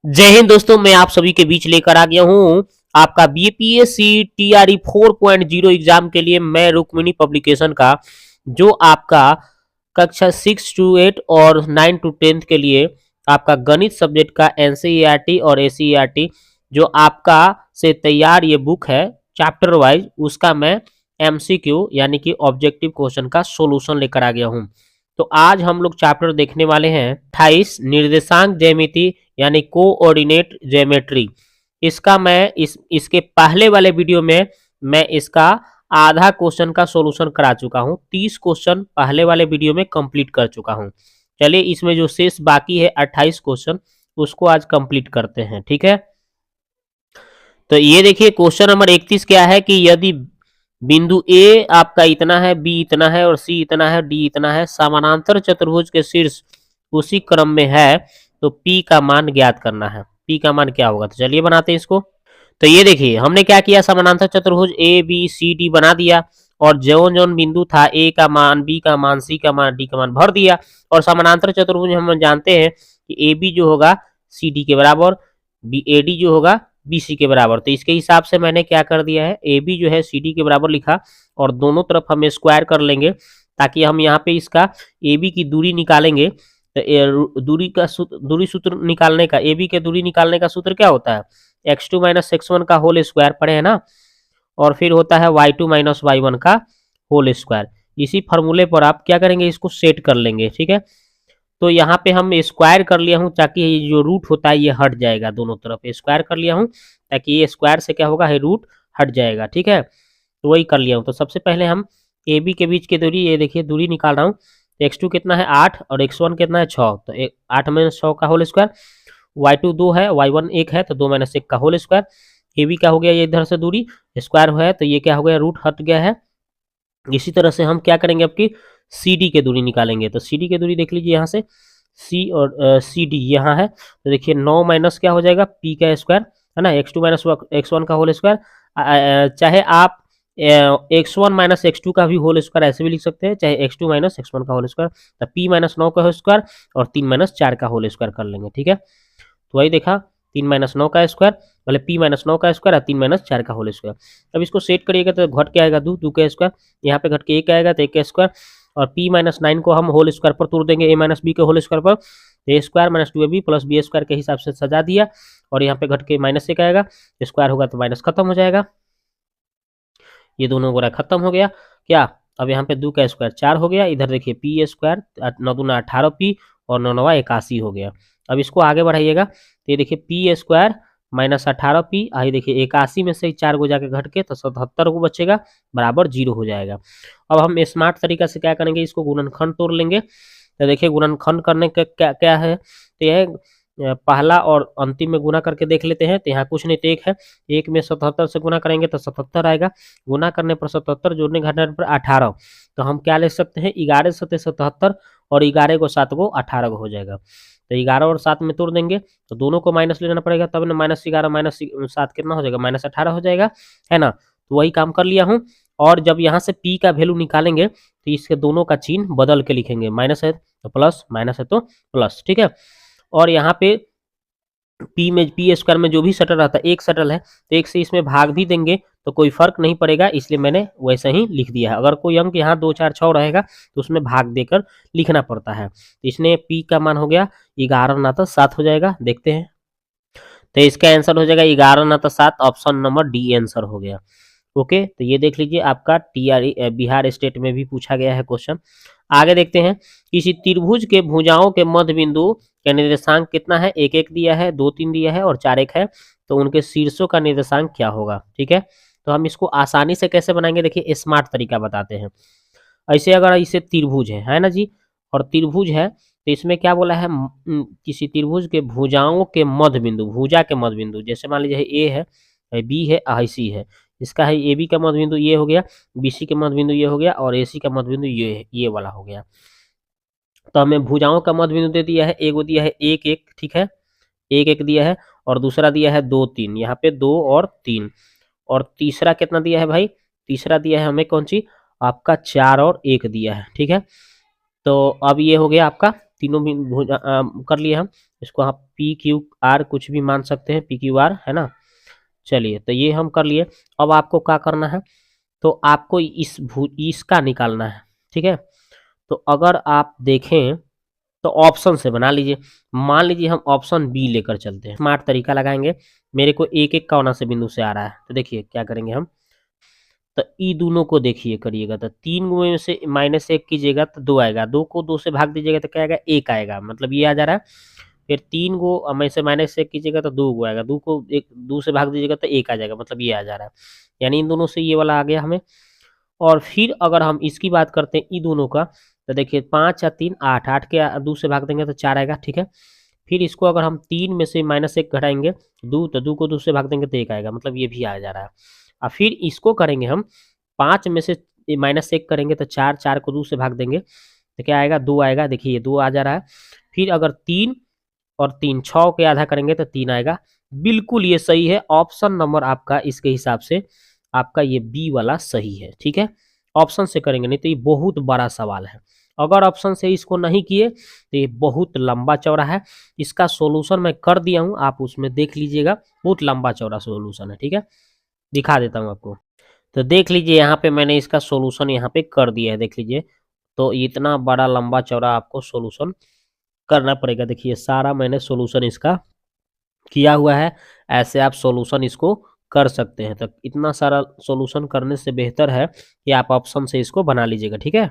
जय हिंद दोस्तों, मैं आप सभी के बीच लेकर आ गया हूँ आपका बीपीएससी टीआरई 4.0 एग्जाम के लिए मैं रुक्मिणी पब्लिकेशन का जो आपका कक्षा 6 to 8 और 9 to 10 के लिए आपका गणित सब्जेक्ट का एनसीईआरटी और एसईआरटी जो आपका से तैयार ये बुक है चैप्टर वाइज, उसका मैं एमसीक्यू यानी कि ऑब्जेक्टिव क्वेश्चन का सॉल्यूशन लेकर आ गया हूँ। तो आज हम लोग चैप्टर देखने वाले हैं 28 निर्देशांक ज्यामिति यानी कोऑर्डिनेट ज्योमेट्री। इसका मैं इसके पहले वाले वीडियो में मैं इसका आधा क्वेश्चन का सॉल्यूशन करा चुका हूं। 30 क्वेश्चन पहले वाले वीडियो में कंप्लीट कर चुका हूं। चलिए इसमें जो शेष बाकी है 28 क्वेश्चन उसको आज कंप्लीट करते हैं, ठीक है। तो ये देखिए क्वेश्चन नंबर 31 क्या है कि यदि बिंदु ए आपका इतना है, बी इतना है और सी इतना है, डी इतना है, समानांतर चतुर्भुज के शीर्ष उसी क्रम में है तो पी का मान ज्ञात करना है। पी का मान क्या होगा, तो चलिए बनाते हैं इसको। तो ये देखिए हमने क्या किया, समानांतर चतुर्भुज ए बी सी डी बना दिया और जौन जौन बिंदु था ए का मान, बी का मान, सी का मान, डी का मान भर दिया। और समानांतर चतुर्भुज हम जानते हैं कि ए बी जो होगा सी डी के बराबर, बी ए डी जो होगा बी सी के बराबर। तो इसके हिसाब से मैंने क्या कर दिया है, ए बी जो है सी डी के बराबर लिखा और दोनों तरफ हम स्क्वायर कर लेंगे ताकि हम यहाँ पे इसका ए बी की दूरी निकालेंगे। तो दूरी सूत्र निकालने का, ए बी के दूरी निकालने का सूत्र क्या होता है, x2 माइनस x1 का होल स्क्वायर पढ़े है ना, और फिर होता है y2 माइनस y1 का होल स्क्वायर। इसी फॉर्मूले पर आप क्या करेंगे, इसको सेट कर लेंगे, ठीक है। तो यहाँ पे हम स्क्वायर कर लिया हूँ ताकि ये जो रूट होता है ये हट जाएगा, दोनों तरफ स्क्वायर कर लिया हूँ ताकि ये स्क्वायर से क्या होगा, ये रूट हट जाएगा, ठीक है। तो वही कर लिया हूँ। तो सबसे पहले हम ए बी के बीच की दूरी, ये देखिए दूरी निकाल रहा हूँ। x2 कितना है 8 और x1 कितना है 6, तो 8 माइनस 6 का होल स्क्वायर, y2 2 है, y1 1 है तो 2 माइनस 1 का होल स्क्वायर। ए बी क्या हो गया, ये इधर से दूरी स्क्वायर है तो ये क्या हो गया, रूट हट गया है। इसी तरह से हम क्या करेंगे, आपकी सी डी के दूरी निकालेंगे। तो सी डी के दूरी देख लीजिए यहाँ से, सी और सी डी यहाँ है तो देखिए 9 माइनस क्या हो जाएगा, पी का स्क्वायर है ना, x2 माइनस x1 का होल स्क्वायर। चाहे आप x1 माइनस x2 का भी होल स्क्वायर ऐसे भी लिख सकते हैं, चाहे x2 माइनस x1 का होल स्क्वायर। तो p माइनस 9 का होल स्क्वायर और 3 माइनस 4 का होल स्क्वायर कर लेंगे, ठीक है। तो वही देखा, 3 माइनस 9 का स्क्वायर, पहले p माइनस 9 का स्क्वायर और 3 माइनस 4 का होल स्क्वायर। अब इसको सेट करिएगा तो घट के आएगा 2, 2 का स्क्वायर, यहाँ पे घट के 1 आएगा तो 1 का स्क्वायर, और p माइनस 9 को हम होल स्क्वायर पर तोड़ देंगे, a माइनस बी के होल स्क्वायर पर, A square minus 2ab plus B square के हिसाब से सजा दिया। और यहाँ पे घट के माइनस 1 आएगा, स्क्वायर होगा तो माइनस खत्म हो जाएगा, ये दोनों गोरा खत्म हो गया क्या। अब यहाँ पे 2 का स्क्वायर 4 हो गया, इधर देखिए पी स्क्वायर 9 दूना 18p और 9 नवा 81 हो गया। अब इसको आगे बढ़ाइएगा तो ये देखिए पी स्क्वायर माइनस 18p, आई देखिए 81 में से 4 को जाके घट के तो 77 को बचेगा, बराबर 0 हो जाएगा। अब हम स्मार्ट तरीका से क्या करेंगे, इसको गुणनखंड तोड़ लेंगे। तो देखिए गुणनखंड करने का क्या क्या है, तो यह पहला और अंतिम में गुना करके देख लेते हैं। तो यहाँ कुछ नहीं, तो एक है, एक में 77 से गुना करेंगे तो 77 आएगा, गुना करने पर 77, जोड़ने घटाने पर 18। तो हम क्या ले सकते हैं, 11 सत्ते 77 और 11 को 7 को 18 हो जाएगा। तो 11 और 7 में तोड़ देंगे तो दोनों को माइनस लेना पड़ेगा, तब ना माइनस 11 माइनस 7 कितना हो जाएगा, माइनस 18 हो जाएगा, है ना। तो वही काम कर लिया हूँ। और जब यहाँ से p का वैल्यू निकालेंगे तो इसके दोनों का चिन्ह बदल के लिखेंगे, माइनस है तो प्लस, माइनस है तो प्लस, ठीक है। और यहाँ पे पी स्क्वायर में जो भी शटल रहता है, एक शटल है तो एक से इसमें भाग भी देंगे तो कोई फर्क नहीं पड़ेगा, इसलिए मैंने वैसे ही लिख दिया है। अगर कोई अंक यहाँ 2 4 6 रहेगा तो उसमें भाग देकर लिखना पड़ता है। तो इसने पी का मान हो गया 11 ना तो 7 हो जाएगा, देखते हैं। तो इसका आंसर हो जाएगा 11 ना तो 7, ऑप्शन नंबर डी आंसर हो गया। ओके, तो ये देख लीजिए आपका टीआरई बिहार स्टेट में भी पूछा गया है क्वेश्चन। आगे देखते हैं, किसी त्रिभुज के भुजाओं के मध्य बिंदु का निर्देशांक कितना है, 1 1 दिया है, 2 3 दिया है और 4 1 है, तो उनके शीर्षों का निर्देशांक क्या होगा, ठीक है। तो हम इसको आसानी से कैसे बनाएंगे, देखिए स्मार्ट तरीका बताते हैं। ऐसे अगर इसे त्रिभुज है ना जी, और त्रिभुज है तो इसमें क्या बोला है, किसी त्रिभुज के भुजाओं के मध्य बिंदु, भुजा के मध्य बिंदु, जैसे मान लीजिए ए है, बी है, आई सी है, इसका है ए बी का मध्य बिंदु ये हो गया, बी सी का मध्य बिंदु ये हो गया और ए सी का मध्य बिंदु ये वाला हो गया। तो हमें भुजाओं का मध्य बिंदु दे दिया है, एगो दिया है 1 1, ठीक है, 1 1 दिया है, और दूसरा दिया है 2 3, यहाँ पे 2 और 3, और तीसरा कितना दिया है भाई, तीसरा दिया है हमें कौन सी, आपका 4 और 1 दिया है, ठीक है। तो अब ये हो गया आपका तीनों भी कर लिए हम। इसको आप पी क्यू आर कुछ भी मान सकते हैं, पी क्यू आर है ना। चलिए तो ये हम कर लिए। अब आपको क्या करना है, तो आपको इसका निकालना है, ठीक है। तो अगर आप देखें तो ऑप्शन से बना लीजिए। मान लीजिए हम ऑप्शन बी लेकर चलते हैं, स्मार्ट तरीका लगाएंगे। मेरे को एक एक कोना से बिंदु से आ रहा है, तो देखिए क्या करेंगे हम, तो ई दोनों को देखिए करिएगा, तो 3 में से -1 कीजिएगा तो 2 आएगा, 2 को 2 से भाग दीजिएगा तो क्या आएगा, 1 आएगा, मतलब ये आ जा रहा है। फिर 3 को में से -1 कीजिएगा तो 2 को आएगा, 2 को 2 से भाग दीजिएगा तो 1 आ जाएगा, मतलब ये आ जा रहा है। यानी इन दोनों से ये वाला आ गया हमें। और फिर अगर हम इसकी बात करते हैं ई दोनों का, तो देखिए 5 या 3 8, 8 के 2 से भाग देंगे तो 4 आएगा, ठीक है। फिर इसको अगर हम 3 में से -1 घटाएंगे 2, तो 2 को 2 से भाग देंगे तो 1 आएगा, मतलब ये भी आ जा रहा है। और फिर इसको करेंगे हम 5 में से -1 करेंगे तो 4, 4 को 2 से भाग देंगे तो क्या आएगा, 2 आएगा, देखिए ये 2 आ जा रहा है। फिर अगर 3 और 3 6 के आधा करेंगे तो 3 आएगा। बिल्कुल ये सही है, ऑप्शन नंबर आपका इसके हिसाब से आपका ये बी वाला सही है, ठीक है। ऑप्शन से करेंगे, नहीं तो ये बहुत बड़ा सवाल है। अगर ऑप्शन से इसको नहीं किए तो ये बहुत लंबा चौड़ा है। इसका सॉल्यूशन मैं कर दिया हूँ, आप उसमें देख लीजिएगा, बहुत लंबा चौड़ा सॉल्यूशन है, ठीक है। दिखा देता हूँ आपको। तो देख लीजिए यहाँ पे मैंने इसका सॉल्यूशन यहाँ पे कर दिया है, देख लीजिए। तो इतना बड़ा लंबा चौड़ा आपको सॉल्यूशन करना पड़ेगा। देखिए सारा मैंने सॉल्यूशन इसका किया हुआ है, ऐसे आप सॉल्यूशन इसको कर सकते हैं। तो इतना सारा सॉल्यूशन करने से बेहतर है कि आप ऑप्शन से इसको बना लीजिएगा, ठीक है।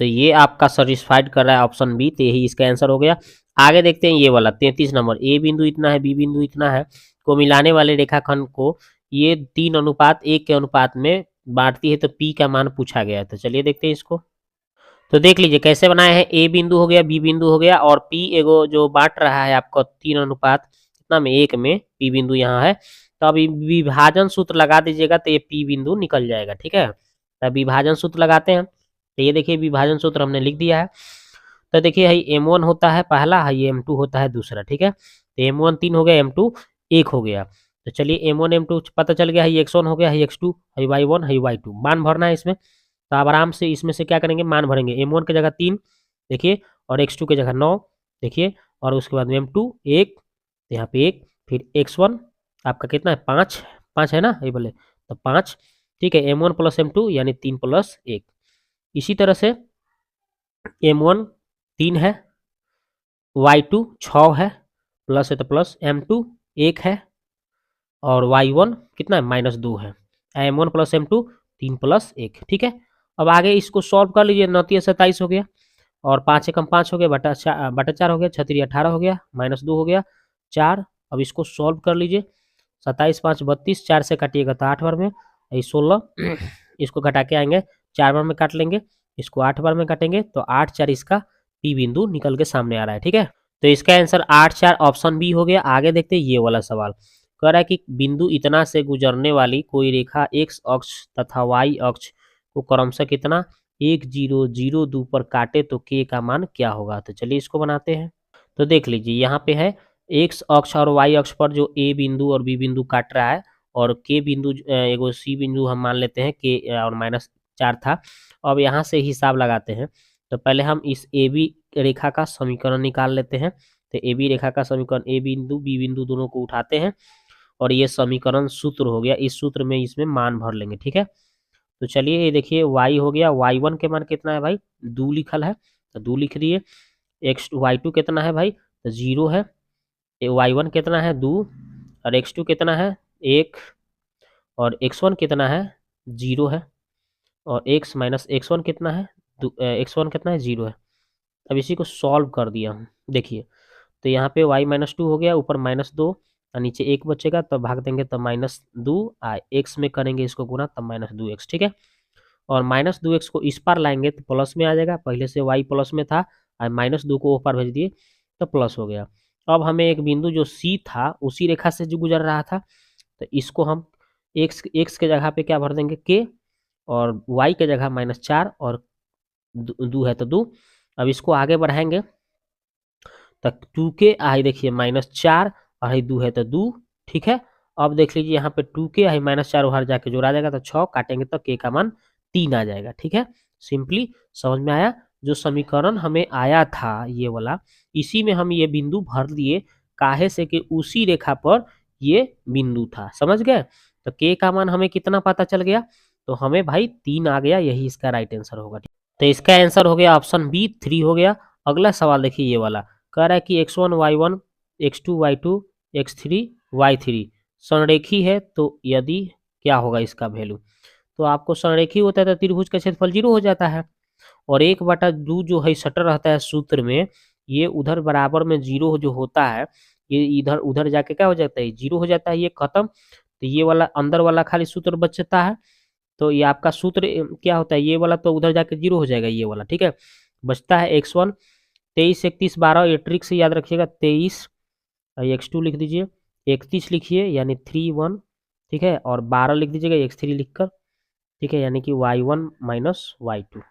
तो ये आपका सेटिस्फाइड कर रहा है ऑप्शन बी, तो यही इसका आंसर हो गया। आगे देखते हैं ये वाला 33 नंबर, ए बिंदु इतना है, बी बिंदु इतना है, को मिलाने वाले रेखाखंड को ये 3:1 के अनुपात में बांटती है, तो पी का मान पूछा गया है। तो चलिए देखते हैं इसको। तो देख लीजिए कैसे बनाए हैं, ए बिंदु हो गया, बी बिंदु हो गया, और पी एगो जो बांट रहा है आपको 3:1 कितना में 1 में, पी बिंदु यहाँ है। तो अभी विभाजन सूत्र लगा दीजिएगा तो ये पी बिंदु निकल जाएगा, ठीक है। तो विभाजन सूत्र लगाते हैं, तो ये देखिए विभाजन सूत्र हमने लिख दिया है। तो देखिए है M1 होता है पहला, है M2 होता है दूसरा, ठीक है। तो M1 3 हो गया, M2 1 हो गया। तो चलिए M1 M2 पता चल गया, है X1 हो गया, है X2, है Y1, है Y2, मान भरना है इसमें। तो आप आराम से इसमें से क्या करेंगे, मान भरेंगे। M1 की जगह 3 देखिए, और X2 की जगह 9 देखिए, और उसके बाद M2 1, तो यहाँ पे 1, फिर X1 आपका कितना है 5, 5 है ना, ये बोले तो 5, ठीक है। M1 प्लस M2 यानी 3 प्लस 1। इसी तरह से M1 3 है, Y2 6 है, प्लस है तो प्लस, M2 1 है, और Y1 कितना है -2 है। M1 प्लस M2 3 प्लस 1, ठीक है। अब आगे इसको सॉल्व कर लीजिए, 9 27 हो गया, और 5 एकम 5 हो गया, बटा 4 हो गया, 6 18 हो गया, -2 हो गया 4। अब इसको सॉल्व कर लीजिए, 27 5 32, 4 से काटिएगा तो 8 बार में, 16 इसको घटा के आएंगे 4 बार में काट लेंगे, इसको 8 बार में काटेंगे तो 8 4 इसका पी बिंदु निकल के सामने आ रहा है, ठीक है। तो इसका आंसर 8 4 ऑप्शन बी हो गया। आगे देखते हैं ये वाला सवाल, कह रहा है कि बिंदु इतना से गुजरने वाली कोई रेखा एक्स अक्ष तथा वाई अक्ष को क्रमशः कितना 1 0 0 2 पर काटे तो के का मान क्या होगा। तो चलिए इसको बनाते हैं। तो देख लीजिए यहाँ पे है एक्स अक्ष और वाई अक्ष पर जो ए बिंदु और बी बिंदु काट रहा है, और के बिंदु एगो सी बिंदु हम मान लेते हैं के और -4 था। अब यहाँ से हिसाब लगाते हैं। तो पहले हम इस ए बी रेखा का समीकरण निकाल लेते हैं। तो ए बी रेखा का समीकरण, ए बिंदु बी बिंदु दोनों को उठाते हैं, और ये समीकरण सूत्र हो गया। इस सूत्र में इसमें मान भर लेंगे, ठीक है। तो चलिए ये देखिए y हो गया, y1 के मान कितना है भाई 2 लिखल है, तो 2 लिख दिए। y2 कितना है भाई, तो 0 है। y1 कितना है 2, और x2 कितना है 1, और x1 कितना है 0 है, और x माइनस x1 कितना है x1 कितना है 0 है। अब इसी को सॉल्व कर दिया हूँ, देखिए। तो यहाँ पे y -2 हो गया, ऊपर -2 और नीचे 1 बचेगा, तो भाग देंगे तो -2, x में करेंगे इसको गुना तब -2x, ठीक है। और -2x को इस पार लाएंगे तो प्लस में आ जाएगा, पहले से y प्लस में था और -2 को वो पार भेज दिए तो प्लस हो गया। अब हमें एक बिंदु जो C था उसी रेखा से जो गुजर रहा था, तो इसको हम x के जगह पे क्या भर देंगे k, और y के जगह -4, और 2 है तो 2। अब इसको आगे बढ़ाएंगे तो 2k आई देखिए -4, और 2 है तो 2, ठीक है। अब देख लीजिए यहाँ पे 2k आई -4 उधर जाके जोड़ा जाएगा तो 6, काटेंगे तो k का मान 3 आ जाएगा, ठीक है। सिंपली समझ में आया। जो समीकरण हमें आया था ये वाला, इसी में हम ये बिंदु भर दिए, काहे से कि उसी रेखा पर ये बिंदु था। समझ गए? तो के का मान हमें कितना पता चल गया? तो हमें भाई 3 आ गया, यही इसका राइट आंसर होगा। तो इसका आंसर हो गया ऑप्शन बी 3 हो गया। अगला सवाल देखिए ये वाला, कह रहा है कि x1 y1 x2 y2 x3 y3 संरेखी है, तो यदि क्या होगा इसका वैल्यू? तो आपको संरेखी होता है तो त्रिभुज का क्षेत्रफल 0 हो जाता है, और 1/2 जो है सटर रहता है सूत्र में, ये उधर बराबर में 0 जो होता है, ये इधर उधर जाके क्या हो जाता है? 0 हो जाता है, ये खत्म। तो ये वाला अंदर वाला खाली सूत्र बचता है, तो ये आपका सूत्र क्या होता है? ये वाला तो उधर जाके 0 हो जाएगा, ये वाला। ठीक है, बचता है x1 23 31 12, ये ट्रिक से याद रखिएगा। 23 x2 लिख दीजिए, 31 लिखिए यानी 3 1, ठीक है, और 12 लिख दीजिएगा x3 लिखकर, ठीक है, यानी कि y1 माइनस y2।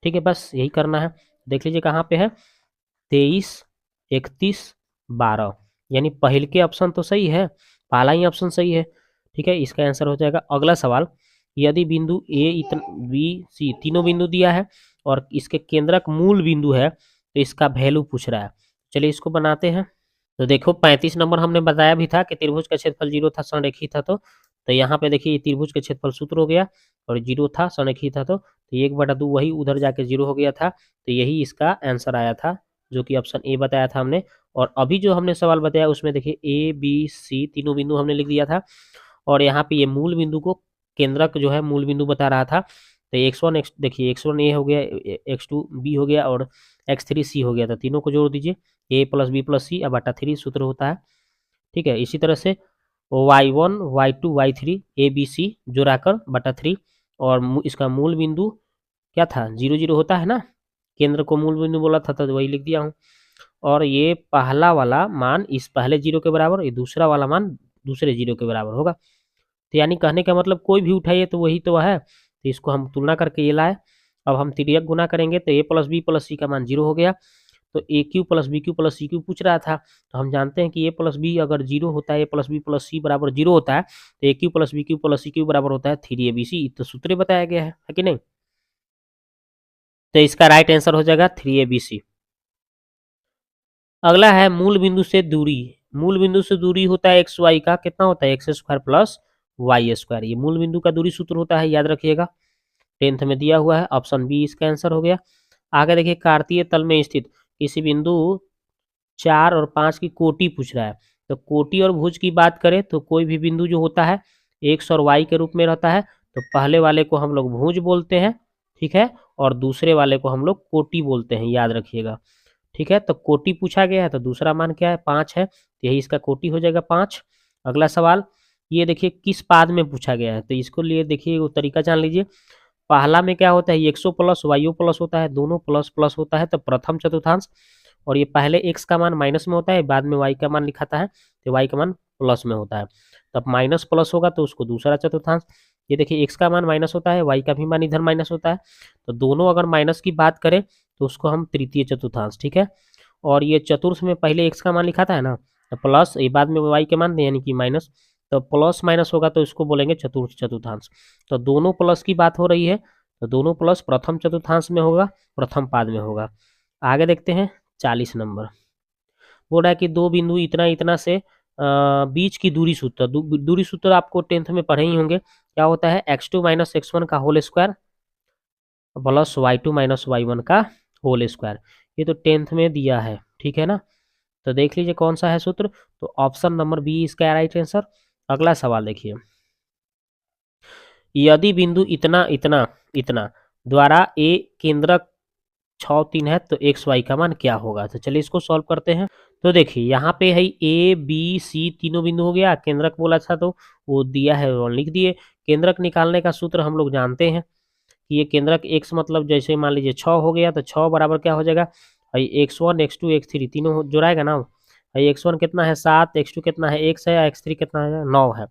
ठीक है, बस यही करना है। देख लीजिए कहाँ पे है, 23 31 12, यानी पहल के ऑप्शन तो सही है, पहला ही ऑप्शन सही है। ठीक है, इसका आंसर हो जाएगा। अगला सवाल, यदि बिंदु ए बी सी तीनों बिंदु दिया है और इसके केंद्रक मूल बिंदु है, तो इसका वैल्यू पूछ रहा है। चलिए इसको बनाते हैं। तो देखो 35 नंबर हमने बताया भी था कि त्रिभुज का क्षेत्रफल 0 था, संरेखी था। तो यहाँ पे देखिए त्रिभुज का क्षेत्रफल सूत्र हो गया, और 0 था, संरेखी था, तो 1/2 वही उधर जाके 0 हो गया था। तो यही इसका आंसर आया था, जो कि ऑप्शन ए बताया था हमने। और अभी जो हमने सवाल बताया उसमें देखिए ए बी सी तीनों बिंदु हमने लिख दिया था, और यहाँ पे ये मूल बिंदु को केंद्रक जो है मूल बिंदु बता रहा था। तो x1 देखिए x1 ए हो गया, x2 बी हो गया, और x3 सी हो गया था। तीनों को जोड़ दीजिए, a प्लस बी प्लस सी, अब 3 सूत्र होता है। ठीक है, इसी तरह से y1 y2 y3 ए बी सी जोड़ाकर बटा 3, और इसका मूल बिंदु क्या था? 0 0 होता है ना, केंद्र को मूल बिंदु बोला था, तो वही लिख दिया हूँ। और ये पहला वाला मान इस पहले 0 के बराबर, ये दूसरा वाला मान दूसरे 0 के बराबर होगा। तो यानी कहने का मतलब कोई भी उठाइए तो वही तो है, तो इसको हम तुलना करके ये लाए। अब हम तिर्यक गुना करेंगे तो a plus B plus C का मान 0 हो गया। तो A cube plus B cube plus C cube पूछ रहा था, तो हम जानते हैं कि a प्लस बी अगर 0 होता है, a plus B plus C बराबर 0 होता है, तो A cube plus B cube plus C cube बराबर होता है 3abc। तो सूत्र बताया गया है कि नहीं? तो इसका राइट आंसर हो जाएगा 3abc। अगला है मूल बिंदु से दूरी। मूल बिंदु से दूरी होता है एक्स वाई का, कितना होता है? X square plus Y square. ये मूल बिंदु का दूरी सूत्र होता है, याद रखिएगा, 10th में दिया हुआ है। ऑप्शन बी इसका आंसर हो गया। आगे देखिए, कार्तीय तल में स्थित किसी बिंदु 4 और 5 की कोटि पूछ रहा है। तो कोटि और भुज की बात करें तो कोई भी बिंदु जो होता है एक्स और वाई के रूप में रहता है, तो पहले वाले को हम लोग भुज बोलते हैं, ठीक है, और दूसरे वाले को हम लोग कोटि बोलते हैं, याद रखिएगा। ठीक है, तो कोटि पूछा गया है, तो दूसरा मान क्या है? 5 है, तो यही इसका कोटि हो जाएगा 5। अगला सवाल, ये देखिए किस पाद में पूछा गया है, तो इसको लिए देखिए वो तरीका जान लीजिए। पहला में क्या होता है? एक्सो प्लस वाईओ प्लस होता है, दोनों प्लस प्लस होता है, तो प्रथम चतुर्थांश। और ये पहले एक्स का मान माइनस में होता है, बाद में वाई का मान लिखाता है, तो वाई का मान प्लस में होता है। तब माइनस प्लस होगा तो उसको दूसरा चतुर्थांश। ये देखिए एक्स का मान माइनस होता है, वाई का भी मान इधर माइनस होता है, तो दोनों अगर माइनस की बात करें तो उसको हम तृतीय चतुर्थांश। ठीक है, और ये चतुर्थ में पहले एक्स का मान लिखा था ना, तो प्लस, ये बाद में वाई के मान यानी कि माइनस, तो प्लस माइनस होगा तो इसको बोलेंगे चतुर्थ चतुर्थांश। तो दोनों प्लस की बात हो रही है, तो दोनों प्लस प्रथम चतुर्थांश में होगा, प्रथम पाद में होगा। आगे देखते हैं 40 नंबर। बोल रहा है कि दो बिंदु इतना इतना से बीच की दूरी सूत्र, दूरी सूत्र आपको 10th में पढ़े ही होंगे। क्या होता है? x2 माइनस x1 का whole square plus y2 minus y1 का होल स्क्वायर। ये तो 10th में दिया है, ठीक है ना? तो देख लीजिए कौन सा है सूत्र, तो ऑप्शन नंबर बी इसका राइट आंसर। अगला सवाल देखिए, यदि बिंदु इतना इतना इतना द्वारा ए केंद्रक 6 3 है, तो एक्स वाई का मान क्या होगा? तो चलिए इसको सॉल्व करते हैं। तो देखिए यहाँ पे है ए बी सी तीनों बिंदु हो गया, केंद्रक बोला था तो वो दिया है और लिख दिए। केंद्रक निकालने का सूत्र हम लोग जानते हैं कि ये केंद्रक एक्स मतलब जैसे मान लीजिए 6 हो गया, तो 6 बराबर क्या हो जाएगा? x1 x2 x3 तीनों जोड़ाएगा ना। x1 कितना है? 7, x2 कितना है? x है, x3 कितना है? 9 है।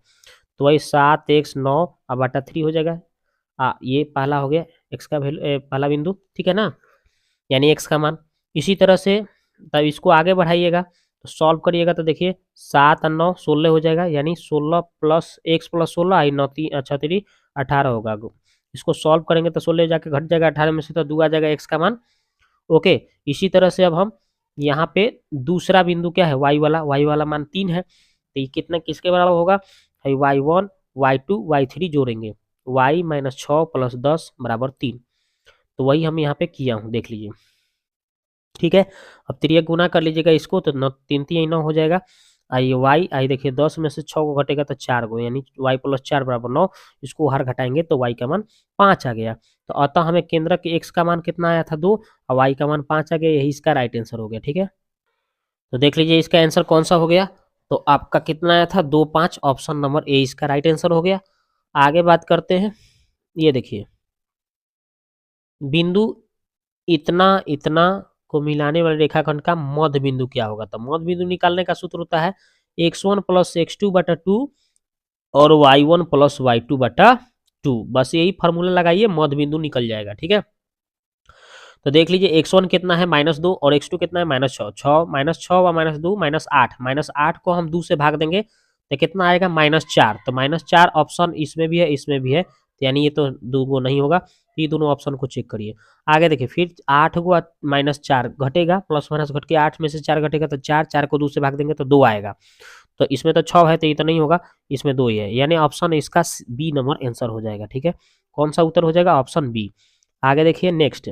तो वही 7x 9 अब बटा 3 हो जाएगा। ये पहला हो गया एक्स का वैल्यू, पहला बिंदु, ठीक है ना, यानी एक्स का मान। इसी तरह से तब इसको आगे बढ़ाइएगा, तो सॉल्व करिएगा, तो देखिए 7 और 9 16 हो जाएगा, यानी 16 प्लस एक्स प्लस 16 आई 9 3 अच्छा 3 18 होगा। इसको सॉल्व करेंगे तो 16 जाके घट जाएगा, 18 में से तो 2 आ जाएगा x का मान। ओके, इसी तरह से अब हम यहाँ पे दूसरा बिंदु क्या है, y वाला मान 3 है, तो ये कितना किसके बराबर होगा, y1 y2 y3 जोड़ेंगे, y माइनस 6 प्लस 10 बराबर 3। तो वही हम यहाँ पे किया हूँ, देख लीजिए। ठीक है, अब त्रिया गुना कर लीजिएगा इसको, तो 9 3 3 9 हो जाएगा। आई वाई आई देखिए 10 में से 6 को घटेगा तो 4 को, यानी y प्लस 4 बराबर 9। इसको हर घटाएंगे तो y का मान 5 आ गया। तो अतः हमें केंद्र के x का मान कितना आया था 2 और y का मान 5 आ गया, यही इसका राइट आंसर हो गया। ठीक है, तो देख लीजिए इसका आंसर कौन सा हो गया, तो आपका कितना आया था 2 5, ऑप्शन नंबर ए इसका राइट आंसर हो गया। आगे बात करते हैं, ये देखिए बिंदु इतना इतना को मिलाने वाले रेखाखंड का मध्य बिंदु क्या होगा, तो मध्य बिंदु निकालने का सूत्र होता है x1 प्लस x2 बटा 2 और y1 प्लस y2 बटा 2। बस यही फार्मूला लगाइए, मध्य बिंदु निकल जाएगा। ठीक है, तो देख लीजिए x1 कितना है -2 और x2 कितना है -6, 6 -6 व -2 -8, -8 को हम 2 से भाग देंगे तो कितना आएगा -4। तो -4 ऑप्शन इसमें भी है इसमें भी है, तो यानी ये तो दो नहीं होगा, ये दोनों ऑप्शन को चेक करिए। आगे देखिए फिर 8 को -4 घटेगा, प्लस माइनस घट के 8 में से 4 घटेगा तो 4, 4 को 2 से भाग देंगे तो 2 आएगा। तो इसमें तो 6 है तो ये तो नहीं होगा, इसमें 2 ही है, यानी ऑप्शन इसका बी नंबर आंसर हो जाएगा। ठीक है, कौन सा उत्तर हो जाएगा, ऑप्शन बी। आगे देखिए नेक्स्ट,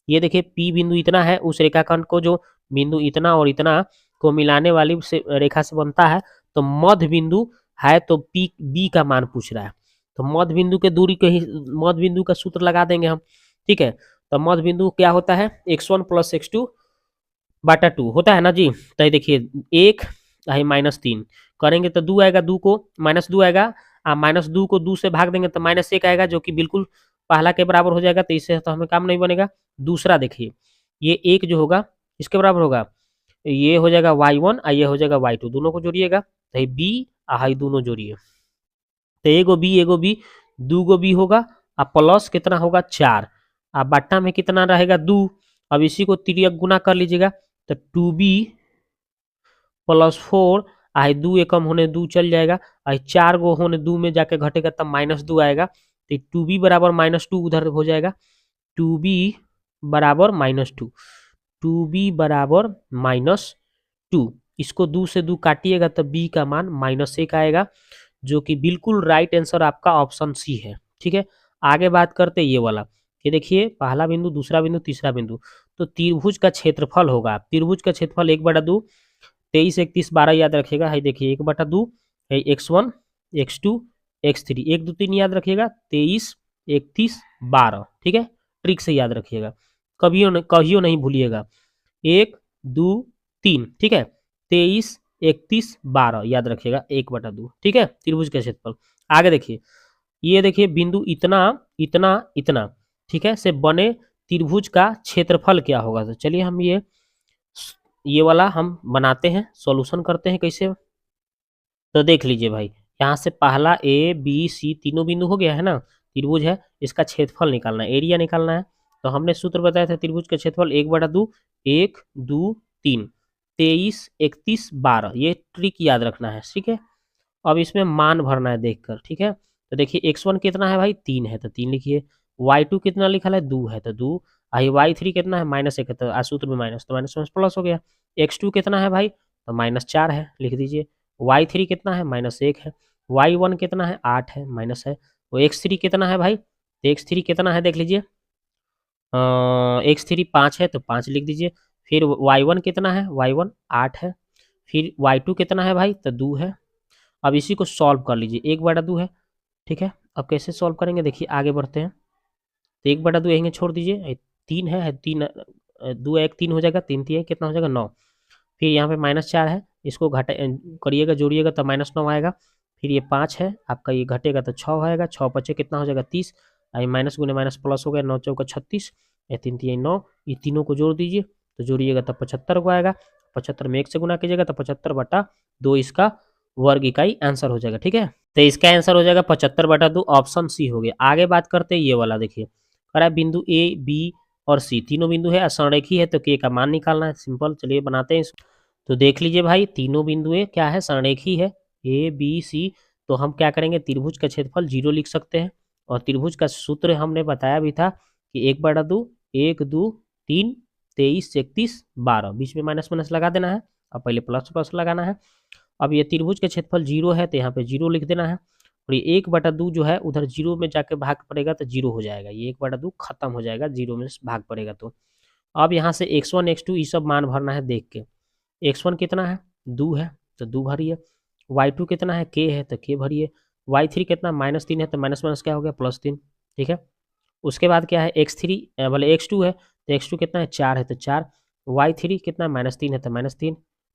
ये देखिए P बिंदु इतना है, उस रेखाखंड को जो बिंदु इतना और इतना को मिलाने वाली से रेखा से बनता है, तो मध्य बिंदु है, तो P B का मान पूछ रहा है, तो मध्य बिंदु के दूरी के मध्य बिंदु का सूत्र लगा देंगे हम। ठीक है, तो मध्य बिंदु क्या होता है x1 प्लस x2 बटा 2 होता है ना जी। तो देखिए 1 -3 करेंगे तो 2 आएगा, 2 को -2 आएगा, -2 को 2 से भाग देंगे तो -1 आएगा, जो कि बिल्कुल पहला के बराबर हो जाएगा, तो इससे तो हमें काम नहीं बनेगा। दूसरा देखिए ये 1 जो होगा इसके बराबर होगा, ये हो जाएगा y1 और ये हो जाएगा y2, दोनों को जोड़िएगा तो ये b हाई दोनों जोड़िए, तो एगो b दू गो b होगा, और प्लस कितना होगा 4, और बट्टा में कितना रहेगा 2। अब इसी को तिर्यक गुना कर लीजिएगा, तो 2b प्लस 4 आई 2 एकम होने 2 चल जाएगा, आई 4 गो होने 2 में जाके घटेगा तब -2 आएगा, तो 2b बराबर -2 उधर हो जाएगा, 2b बराबर -2, 2b बराबर -2। इसको 2 से 2 काटिएगा तो b का मान -1 आएगा, जो कि बिल्कुल राइट आंसर आपका ऑप्शन सी है। ठीक है, आगे बात करते हैं ये वाला, ये देखिए पहला बिंदु दूसरा बिंदु तीसरा बिंदु, तो त्रिभुज का क्षेत्रफल होगा, त्रिभुज का क्षेत्रफल 1/2 23 31 12 याद रखिएगा, है देखिए 1/2 x1 x2 x3 1 2 3 याद रखिएगा, 23 31 12। ठीक है, ट्रिक से याद रखिएगा, कभियो नहीं भूलिएगा, 1 2 3। ठीक है, 23 31 12 याद रखिएगा 1/2। ठीक है, त्रिभुज का क्षेत्रफल। आगे देखिए, ये देखिए बिंदु इतना इतना इतना, ठीक है, से बने त्रिभुज का क्षेत्रफल क्या होगा। तो चलिए हम ये वाला हम बनाते हैं, सॉल्यूशन करते हैं कैसे। तो देख लीजिए भाई, यहाँ से पहला ए बी सी तीनों बिंदु हो गया है ना, त्रिभुज है, इसका क्षेत्रफल निकालना है, एरिया निकालना है। तो हमने सूत्र बताया था त्रिभुज का क्षेत्रफल 1/2 1 2 3 23 31 12, ये ट्रिक याद रखना है। ठीक है, अब इसमें मान भरना है देखकर। ठीक है, तो देखिए x1 कितना है भाई 3 है तो 3 लिखिए, y2 कितना लिखा है 2 है तो 2, आई y3 कितना है -1 है तो सूत्र में माइनस, तो माइनस प्लस हो गया। x2 कितना है भाई, तो -4 है, लिख दीजिए। y3 कितना है -1 है, y1 कितना है 8 है माइनस है, वो x3 कितना है भाई, तो x3 कितना है देख लीजिए, x3 5 है तो 5 लिख दीजिए। फिर y1 कितना है, y1 8 है, फिर y2 कितना है भाई, तो 2 है। अब इसी को सॉल्व कर लीजिए, 1/2 है। ठीक है, अब कैसे सॉल्व करेंगे देखिए, आगे बढ़ते हैं। तो 1/2 यहीं छोड़ दीजिए, 3 है 3 2 1 3 हो जाएगा, 3 3 कितना हो जाएगा 9। फिर यहाँ पे -4 है, इसको घटा करिएगा जोड़िएगा तो -9 आएगा। फिर ये 5 है आपका, ये घटेगा तो 6 आएगा, 6 बचे कितना हो जाएगा 30, माइनस गुने माइनस प्लस हो गया, 9 चौका 36, 3 3 9, ये तीनों को जोड़ दीजिए तो जोड़िएगा तो 75 को आएगा, 75 में 1 से गुना कीजिएगा तो 75/2 इसका वर्ग इकाई आंसर हो जाएगा। ठीक है, तो इसका आंसर हो जाएगा 75/2, ऑप्शन सी हो गया। आगे बात करते हैं ये वाला, देखिए कह बिंदु ए बी और सी तीनों बिंदु है, संरेखी है, तो के का मान निकालना है, सिंपल। चलिए बनाते हैं। तो देख लीजिए भाई, तीनों बिंदुएं क्या है, संरेखी है, ए बी सी। तो हम क्या करेंगे, त्रिभुज का क्षेत्रफल 0 लिख सकते हैं, और त्रिभुज का सूत्र हमने बताया भी था कि 1/2 1 2 3 23 31 12, बीच में माइनस माइनस लगा देना है और पहले प्लस प्लस लगाना है। अब ये त्रिभुज का क्षेत्रफल 0 है तो यहाँ पे 0 लिख देना है और ये 1/2 जो है उधर 0 में जाके भाग पड़ेगा तो 0 हो जाएगा, ये 1/2 खत्म हो जाएगा 0 में भाग पड़ेगा तो। अब यहाँ से x1 x2 ये सब मान भरना है देख के। x1 कितना है 2 है तो 2 भरिए, y2 कितना है k है तो k भरिए, y3 कितना -3 है तो माइनस माइनस क्या हो गया +3, ठीक है। उसके बाद क्या है x3 बोले x2 है तो x2 कितना है 4 है तो 4, y3 कितना -3 है तो -3,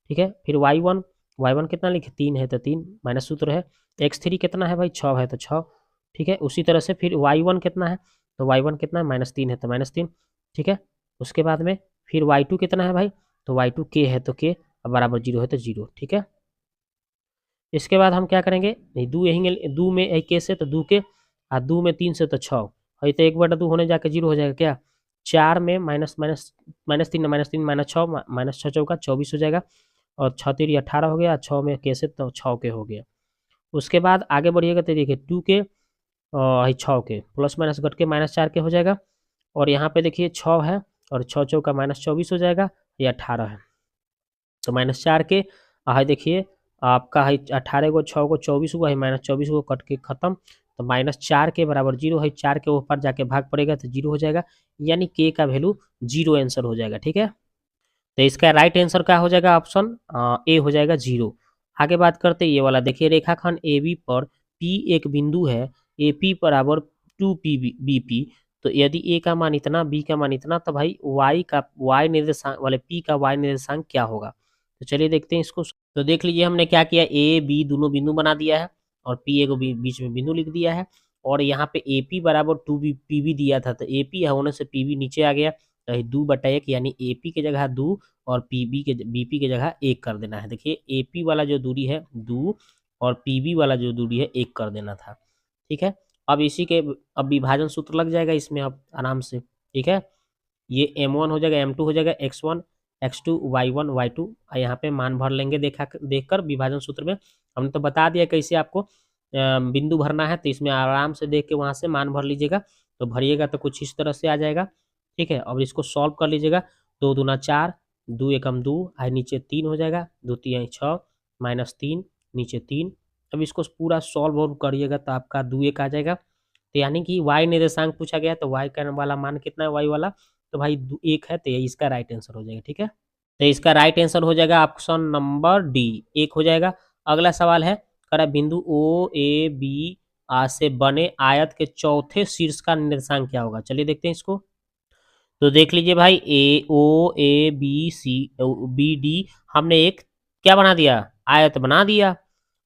ठीक है। फिर y1 कितना लिखे 3 है तो 3 माइनस सूत्र है, x3 कितना है भाई 6 है तो 6, ठीक है। उसी तरह से फिर y1 कितना है तो y1 कितना है -3 है तो -3, ठीक है। उसके बाद में फिर y2 कितना है भाई तो y2 k है तो k बराबर 0 है तो 0, ठीक है। इसके बाद हम क्या करेंगे, दो यहीं दो में k से तो 2 के और 2 में 3 से तो 6 और तो 1/2 होने जाके 0 हो जाएगा क्या, 4 में माइनस माइनस -3 -6 -6 चौका 24 हो जाएगा और 6 3 18 हो गया, 6 में k से तो 6 के हो गया। उसके बाद आगे बढ़िएगा तो देखिए 2 के और 6 के प्लस माइनस घट के -4 के हो जाएगा और यहाँ पे देखिए 6 है और 6 चौका -24 हो जाएगा, ये 18 है तो -4 के है देखिए आपका है 18 को 6 को 24 हुआ है, -24 को कट के खत्म तो -4 के बराबर 0 है, 4 के ऊपर जाके भाग पड़ेगा तो 0 हो जाएगा, यानी k का वैल्यू 0 आंसर हो जाएगा, ठीक है। तो इसका राइट आंसर क्या हो जाएगा, ऑप्शन ए हो जाएगा 0। आगे बात करते हैं ये वाला, देखिए रेखाखंड ए बी पर P एक बिंदु है, ए पी बराबर 2 बी पी, तो यदि ए का मान इतना बी का मान इतना तो भाई y निर्देशांक वाले p का y निर्देशांक क्या होगा। तो चलिए देखते हैं इसको। तो देख लीजिए हमने क्या किया, ए बी दोनों बिंदु बना दिया है और p एक बीच में बिंदु लिख दिया है और यहाँ पे ए पी बराबर 2 पी बी दिया था तो ए पी होने से पी बी नीचे आ गया तो 2/1 यानी ए पी की जगह 2 और पीबी के बीपी की जगह 1 कर देना है। देखिए एपी वाला जो दूरी है 2 और पीबी वाला जो दूरी है 1 कर देना था, ठीक है। अब इसी के अब विभाजन सूत्र लग जाएगा इसमें अब आराम से, ठीक है। ये m1 हो जाएगा, m2 हो जाएगा, x1 x2 y1 y2 और यहाँ पे मान भर लेंगे देखकर विभाजन सूत्र में। हमने तो बता दिया कैसे आपको बिंदु भरना है तो इसमें आराम से देख के वहाँ से मान भर लीजिएगा तो भरिएगा तो कुछ इस तरह से आ जाएगा, ठीक है। अब इसको सॉल्व कर लीजिएगा, 2 दूना 4 2 एकम 2 आई नीचे 3 हो जाएगा, 2 3 6 -3 नीचे 3। अब इसको पूरा सॉल्व करिएगा तो आपका 2 1 आ जाएगा, तो यानी कि y निर्देशांक पूछा गया तो y का वाला मान कितना है y वाला तो भाई 1 है तो इसका राइट आंसर हो जाएगा, ठीक है। तो इसका राइट आंसर हो जाएगा ऑप्शन नंबर डी 1 हो जाएगा। अगला सवाल है करा बिंदु ओ ए बी से बने आयत के चौथे शीर्ष का निर्देशांक क्या होगा। चलिए देखते हैं इसको। तो देख लीजिए भाई A O A B C B D हमने एक क्या बना दिया, आयत बना दिया।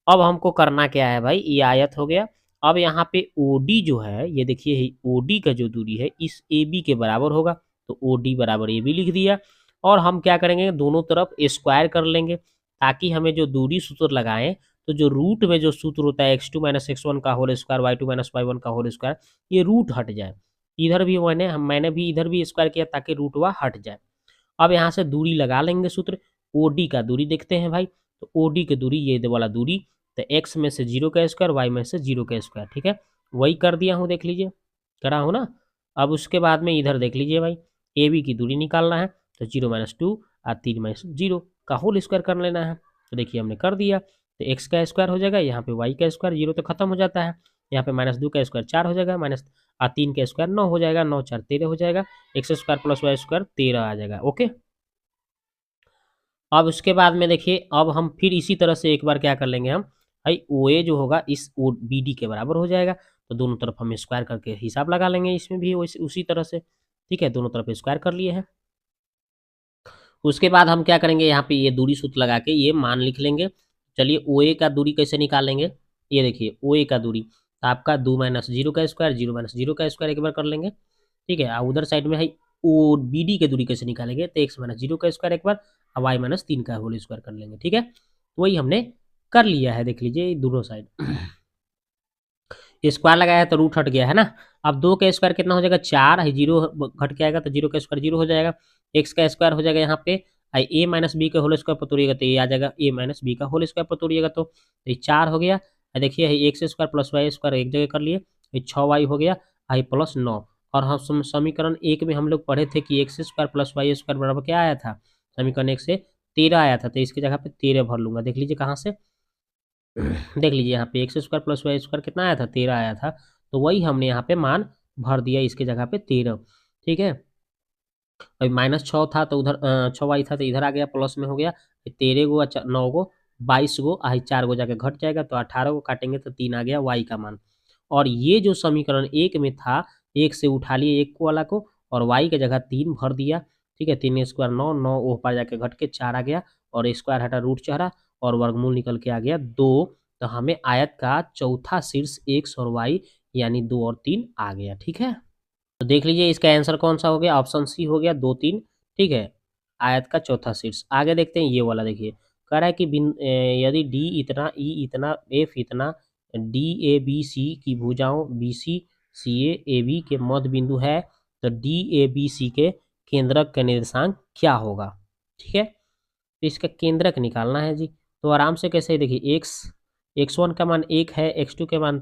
अब हमको करना क्या है भाई, ये आयत हो गया। अब यहाँ पे ओडी जो है ये देखिए ओडी का जो दूरी है इस ए बी के बराबर होगा तो ओडी बराबर ए बी लिख दिया और हम क्या करेंगे दोनों तरफ स्क्वायर कर लेंगे ताकि हमें जो दूरी सूत्र लगाएं तो जो रूट में जो सूत्र होता है x2 - x1 का होल स्क्वायर y2 - y1 का होल स्क्वायर ये रूट हट जाए। इधर भी मैंने भी इधर भी स्क्वायर किया ताकि रूट वह हट जाए। अब यहाँ से दूरी लगा लेंगे सूत्र, ओडी का दूरी देखते हैं भाई तो ओडी की दूरी ये वाला दूरी तो x में से 0 का स्क्वायर y में से 0 का स्क्वायर, ठीक है। वही कर दिया हूँ, देख लीजिए करा हूँ ना। अब उसके बाद में इधर देख लीजिए भाई ए बी की दूरी निकालना है तो 0 - 2 और 3 - 0 का होल स्क्वायर कर लेना है तो देखिए हमने कर दिया तो x का स्क्वायर हो जाएगा, यहाँ पे y का स्क्वायर 0 तो खत्म हो जाता है, यहाँ पे -2 का स्क्वायर 4 हो जाएगा -3 का स्क्वायर 9 हो जाएगा, 9 4 13 हो जाएगा, x square plus y square 13 आ जाएगा, ओके। अब उसके बाद में देखिए अब हम फिर इसी तरह से एक बार क्या कर लेंगे हम भाई ओ ए जो होगा इस ओ बी डी के बराबर हो जाएगा तो दोनों तरफ हम स्क्वायर करके हिसाब लगा लेंगे इसमें भी उसी तरह से, ठीक है। दोनों तरफ स्क्वायर कर लिए हैं। उसके बाद हम क्या करेंगे यहाँ पे ये दूरी सूत्र लगा के ये मान लिख लेंगे। चलिए ओ ए का दूरी कैसे निकालेंगे, ये देखिए ओ ए का दूरी तो आपका 2 - 0 का स्क्वायर 0 - 0 का स्क्वायर एक बार कर लेंगे, ठीक है। उधर साइड में है ओ बी डी की दूरी कैसे निकालेंगे तो x - 0 का स्क्वायर एक बार और y - 3 का होल स्क्वायर कर लेंगे, ठीक है। तो वही हमने कर लिया है, देख लीजिए दोनों साइड स्क्वायर लगाया तो रूट हट गया है ना। अब 2 का स्क्वायर कितना हो जाएगा 4 है, 0 घट के आएगा तो 0 का स्क्वायर 0 हो जाएगा, x का स्क्वायर हो जाएगा यहाँ पे a - b का होल स्क्वायर पर तोड़िएगा तो ये आ जाएगा a - b का होल स्क्वायर पर तोड़िएगा तो ये 4 हो गया। देखिए X square plus Y square एक जगह कर लिए ये 6y हो गया आई प्लस 9। और हम समीकरण 1 में हम लोग पढ़े थे कि X square plus Y square बराबर क्या आया था, समीकरण 1 से 13 आया था। तो इसकी जगह पे 13 भर लूंगा। देख लीजिए कहाँ से, देख लीजिए यहाँ पे X square plus Y square कितना आया था, 13 आया था। तो वही हमने यहाँ पे मान भर दिया इसके जगह पे 13। ठीक है, अभी -6 था तो उधर 6y था तो इधर आ गया, प्लस में हो गया। 13 गो 9 गो 22 गो, 4 गो जाके घट जाएगा तो 18 को काटेंगे तो 3 आ गया y का मान। और ये जो समीकरण 1 में था, 1 से उठा लिए 1 को वाला को और y की जगह 3 भर दिया। ठीक है, 3 स्क्वायर 9, 9 ऊपर जाके घट के 4 आ गया और स्क्वायर हटा रूट चढ़ा और वर्गमूल निकल के आ गया 2। तो हमें आयत का चौथा शीर्ष x और y यानी 2 और 3 आ गया। ठीक है, तो देख लीजिए इसका आंसर कौन सा हो गया, ऑप्शन सी हो गया 2 3। ठीक है, आयत का चौथा शीर्ष। आगे देखते हैं ये वाला, देखिए कह रहा है कि यदि डी इतना, ई इतना, एफ इतना, डी ए बी सी की भुजाओं B C C A B के मध्य बिंदु है तो डी ए बी सी के केंद्रक का निर्देशांक क्या होगा। ठीक है, तो इसका केंद्रक निकालना है जी। तो आराम से कैसे, देखिए x1 का मान 1 है, x2 के मान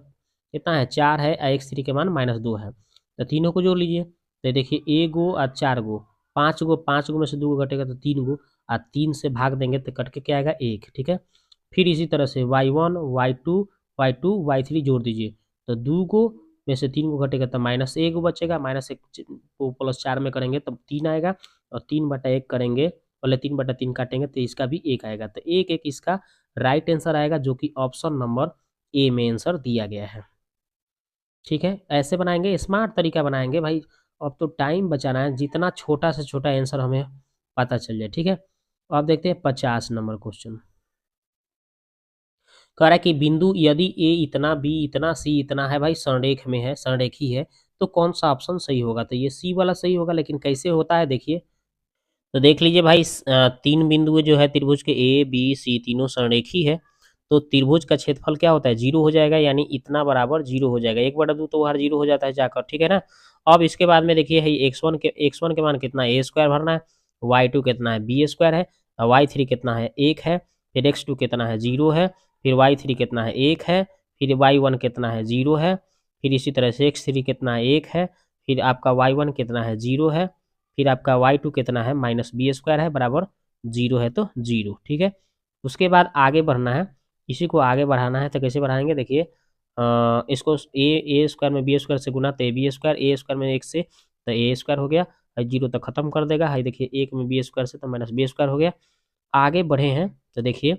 कितना है 4 है और x3 के मान -2 है। तो तीनों को जोड़ लीजिए। तो देखिए ए गो और 4 गो, 5 गो, 5 गो में से 2 गो घटेगा तो 3 गो और 3 से भाग देंगे तो कट के क्या आएगा 1। ठीक है, फिर इसी तरह से y1 y2 y2 y3 जोड़ दीजिए। तो 2 गो में से 3 गो घटेगा तो -1 गो बचेगा, -1 को +4 में करेंगे तब 3 आएगा और 3/1 करेंगे, पहले 3/3 काटेंगे तो इसका भी 1 आएगा। तो 1 1 इसका राइट आंसर आएगा जो कि ऑप्शन नंबर ए में आंसर दिया गया है। ठीक है, ऐसे बनाएंगे, स्मार्ट तरीका बनाएंगे भाई। अब तो टाइम बचाना है, जितना छोटा से छोटा आंसर हमें पता चल जाए। ठीक है, अब देखते हैं 50 नंबर क्वेश्चन। कह रहा है कि बिंदु यदि ए इतना, बी इतना, सी इतना है, भाई संरेख में है, संरेखी है, तो कौन सा ऑप्शन सही होगा। तो ये सी वाला सही होगा, लेकिन कैसे होता है देखिए। तो देख लीजिए भाई, 3 बिंदु जो है त्रिभुज के ए बी सी तीनों संरेखी है। तो त्रिभुज का क्षेत्रफल क्या होता है, 0 हो जाएगा, यानी इतना बराबर 0 हो जाएगा। 1/2 तो हर 0 हो जाता है जाकर। ठीक है ना। अब इसके बाद में देखिए है x1 के मान कितना है, a² भरना है, y2 कितना है b² है, और y3 कितना है 1 है, फिर x2 कितना है 0 है, फिर y3 कितना है 1 है, फिर y1 कितना है 0 है, फिर इसी तरह से x3 कितना है 1 है, फिर आपका y1 कितना है 0 है, फिर आपका y2 कितना है -b² है बराबर 0 है तो 0। ठीक है, उसके बाद आगे बढ़ना है, इसी को आगे बढ़ाना है। तो कैसे बढ़ाएंगे देखिए, इसको a² में b² से गुना तो a² में 1 से तो a² हो गया, 0 तक खत्म कर देगा। है देखिए 1 में b² से तो -b² हो गया। आगे बढ़े हैं तो देखिए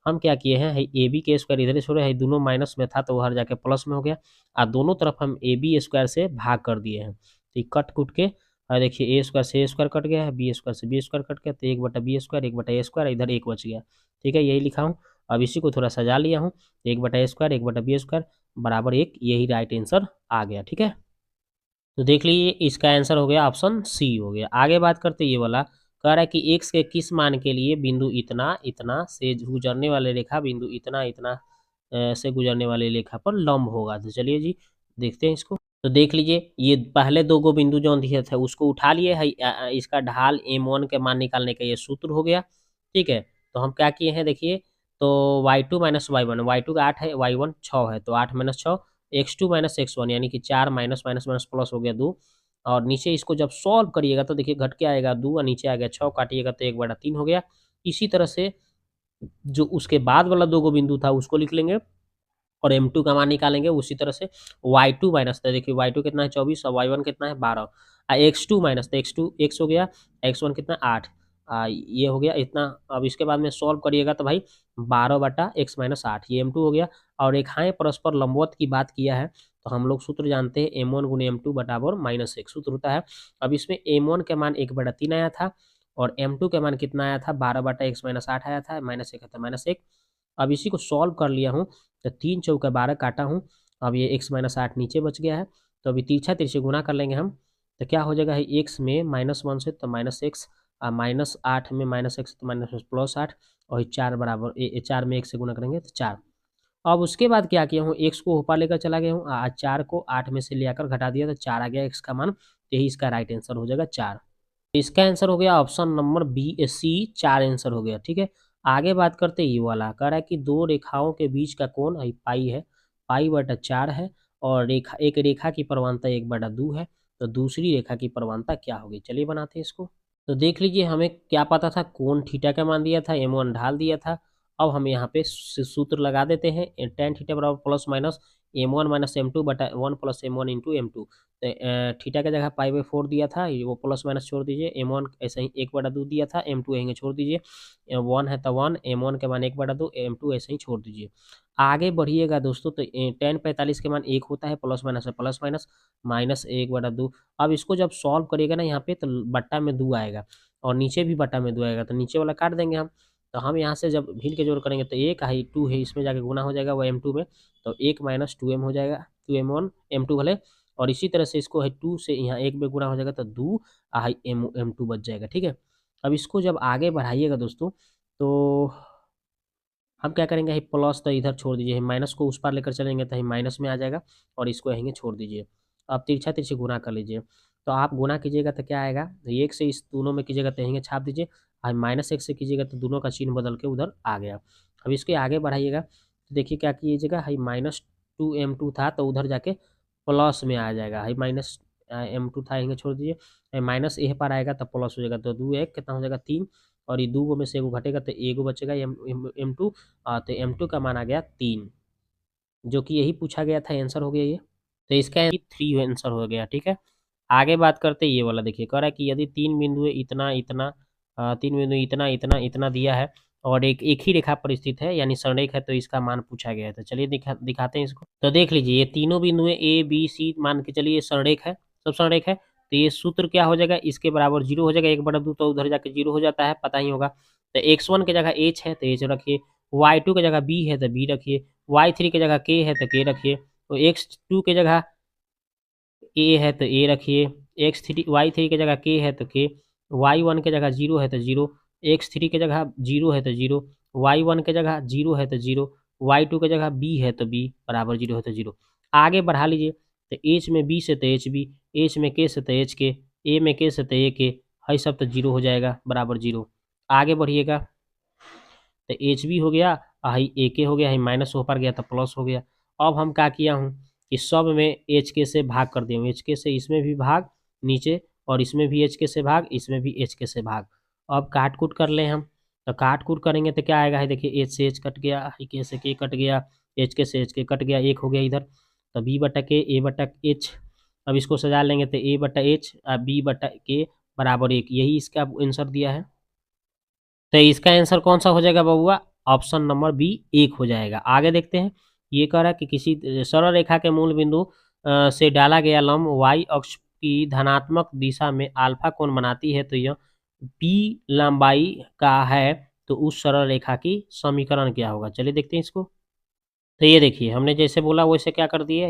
हम क्या किए हैं, ए बी के स्क्वायर इधर छोड़े है, दोनों माइनस में था तो वो हर जाके प्लस में हो गया और दोनों तरफ हम ab² से भाग कर दिए हैं। तो कट कुट के और देखिए a² से a² कट गया है, b² से b² कट गया, तो 1/b², 1/a², इधर 1 बच गया। ठीक है, यही लिखा हूँ। अब इसी को थोड़ा सजा लिया हूँ, 1/a², 1/b² बराबर 1, यही राइट आंसर आ गया। ठीक है, तो देख लीजिए इसका आंसर हो गया ऑप्शन सी हो गया। आगे बात करते ये वाला, कह रहा है कि x के किस मान के लिए बिंदु इतना इतना से गुजरने वाले रेखा बिंदु इतना इतना से गुजरने वाले रेखा पर लंब होगा। तो चलिए जी देखते हैं इसको। तो देख लीजिए ये पहले 2 गो बिंदु जो दिए थे उसको उठा लिए है, इसका ढाल m1 के मान निकालने का ये सूत्र हो गया। ठीक है, तो हम क्या किए हैं देखिए, तो y2 - y1, y2 का 8 है, y1 6 है, तो 8 - 6 x2 - x1 यानी कि 4 माइनस माइनस माइनस प्लस हो गया 2। और नीचे इसको जब सॉल्व करिएगा तो देखिए घट के आएगा 2 और नीचे आ गया 6, काटिएगा तो 1/3 हो गया। इसी तरह से जो उसके बाद वाला 2 गो बिंदु था उसको लिख लेंगे और m2 का मान निकालेंगे। उसी तरह से y2 माइनस, तो देखिए y2 कितना है 24 और y1 कितना है 12, x2 माइनस, तो x2 x हो गया, x1 कितना 8, ये हो गया इतना। अब इसके बाद में सॉल्व करिएगा तो भाई 12/x-8 ये m2 हो गया। और रेखाएं परस्पर लंबवत की बात किया है तो हम लोग सूत्र जानते हैं m1 गुने m2 बराबर -1 सूत्र होता है। अब इसमें m1 के मान 1/3 आया था और m2 के मान कितना आया था 12/x-8 आया था, -1 है तो -1। अब इसी को सॉल्व कर लिया हूँ तो 3 चौका 12 काटा हूँ। अब ये x-8 नीचे बच गया है, तो अभी तिरछा तिरछे गुना कर लेंगे हम। तो क्या हो जाएगा, x में -1 से तो -x, -8 में -x तो -+8 और 4 बराबर 4 में 1 से गुना करेंगे तो 4। अब उसके बाद क्या किया हूँ, x को ऊपर लेकर चला गया हूँ, 4 को 8 में से ले आकर घटा दिया तो 4 आ गया x का मान। तो यही इसका राइट आंसर हो जाएगा 4। इसका आंसर हो गया option number B C, 4 answer हो गया। ठीक है, आगे बात करते ये वाला, कह रहा है कि 2 रेखाओं के बीच का कोण पाई है, पाई/4 है और रेखा एक रेखा की परमाणुता 1/2 है, तो दूसरी रेखा की परमाणुता क्या होगी? चलिए बनाते हैं इसको। तो देख लीजिए हमें क्या पता था, कोण थीटा का मान दिया था, m1 ढाल दिया था। अब हम यहाँ पे सूत्र लगा देते हैं, tan थीटा बराबर plus minus m1 minus m2 बटा 1 प्लस m1 इंटू m2। तो थीटा का जगह π/4 दिया था, वो प्लस माइनस छोड़ दीजिए, m1 ऐसे ही 1/2 दिया था, m2 यहीं छोड़ दीजिए, 1 है तो 1, m1 के मान 1/2, m2 ऐसे ही छोड़ दीजिए। आगे बढ़िएगा दोस्तों, तो tan 45 के मान 1 होता है, प्लस माइनस है प्लस माइनस, माइनस 1/2। अब इसको जब सॉल्व करिएगा ना यहाँ पे, तो बट्टा में 2 आएगा और नीचे भी बट्टा में 2 आएगा, तो नीचे वाला काट देंगे हम। तो हम यहाँ से जब भीड़ के जोड़ करेंगे तो 1 है 2 है, इसमें जाके गुना हो जाएगा वो m2 में, तो 1 माइनस 2m हो जाएगा, 2m1 m2 भले। और इसी तरह से इसको है 2 से यहाँ 1 में गुना हो जाएगा, तो 2 है m2 बच जाएगा। ठीक है, अब इसको जब आगे बढ़ाइएगा दोस्तों, तो हम क्या करेंगे, ये प्लस तो इधर छोड़ दीजिए, माइनस को उस पार लेकर चलेंगे तो माइनस में आ जाएगा, और इसको यहीं छोड़ दीजिए। अब तिरछा तिरछी गुना कर लीजिए, तो आप गुना कीजिएगा तो क्या आएगा, एक से इस दोनों में कीजिएगा तो यहीं छाप दीजिए, और -1 से कीजिएगा तो दोनों का चिन्ह बदल के उधर आ गया। अब इसके आगे बढ़ाइएगा तो देखिए क्या कीजिएगा, हाई -2m2 था तो उधर जाके प्लस में आ जाएगा, हाई -m2 था यहीं छोड़ दीजिए, माइनस ए पर आएगा तो प्लस हो जाएगा, तो 2 1 कितना हो जाएगा 3, और ये 2 में से एगो घटेगा तो एगो बचेगा m2, तो m2 का मान आ गया 3, जो कि यही पूछा गया था, आंसर हो गया ये। तो इसका 3 आंसर हो गया। ठीक है, आगे बात करते हैं ये वाला, देखिए कह रहा है कि यदि 3 बिंदु इतना इतना 3 बिंदु इतना इतना इतना दिया है और एक ही रेखा पर स्थित है, यानी संरेख है, तो इसका मान पूछा गया है। तो चलिए दिखाते हैं इसको। तो देख लीजिए ये तीनों बिंदु ए बी सी मान के चलिए संरेख है, सब संरेख है, तो ये सूत्र क्या हो जाएगा, इसके बराबर 0 हो जाएगा, 1/2 तो उधर जाके 0 हो जाता है, पता ही होगा। तो x1 की जगह h है तो h रखिए, y2 की जगह b है तो b रखिए, y3 की जगह k है तो k रखिए, तो x2 की जगह a है तो a रखिए, y3 की जगह k है तो k, y1 की जगह 0 है तो 0, x3 की जगह 0 है तो 0, y1 की जगह 0 है तो 0, y2 की जगह b है तो b बराबर 0 है तो 0। आगे बढ़ा लीजिए, तो h में b से तो h b, h में k से तो h k, a में k से तो a k, है सब तो 0 हो जाएगा बराबर 0। आगे बढ़िएगा, तो एच बी हो गया, हाई ए के हो गया, हाई माइनस हो पर गया तो प्लस हो गया। अब हम क्या किया हूँ, इस सब में एच के से भाग कर दिया हूँ, एच के से इसमें भी भाग नीचे, और इसमें भी एच के से भाग, इसमें भी एच के से भाग। अब काट कूट कर ले हम, तो काट कूट करेंगे तो क्या आएगा है, देखिए एच से एच कट गया, के से के कट गया, एच के से एच के कट गया, एक हो गया इधर, तो बी बटा के ए बटा एच। अब इसको सजा लेंगे तो ए बटा एच बी बटा के बराबर 1, यही इसका आंसर दिया है। तो इसका आंसर कौन सा हो जाएगा बबुआ, ऑप्शन नंबर बी 1 हो जाएगा। आगे देखते हैं, ये कह रहा है कि किसी सरल रेखा के मूल बिंदु से डाला गया लंब y अक्ष की धनात्मक दिशा में अल्फा कोण बनाती है, तो यह p लंबाई का है, तो उस सरल रेखा की समीकरण क्या होगा। चलिए देखते हैं इसको। तो ये देखिए हमने जैसे बोला वैसे क्या कर दिया,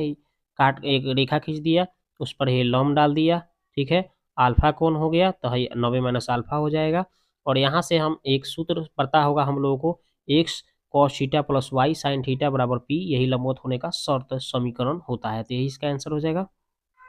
काट एक रेखा खींच दिया, उस पर ये लंब डाल दिया, ठीक है, अल्फा कोण हो गया, तो है 90 माइनस अल्फा हो जाएगा। और यहाँ से हम एक सूत्र पता होगा हम लोगों को, X cos theta plus Y sine theta बराबर पी, यही लंबवत होने का शर्त समीकरण होता है, तो यही इसका आंसर हो जाएगा।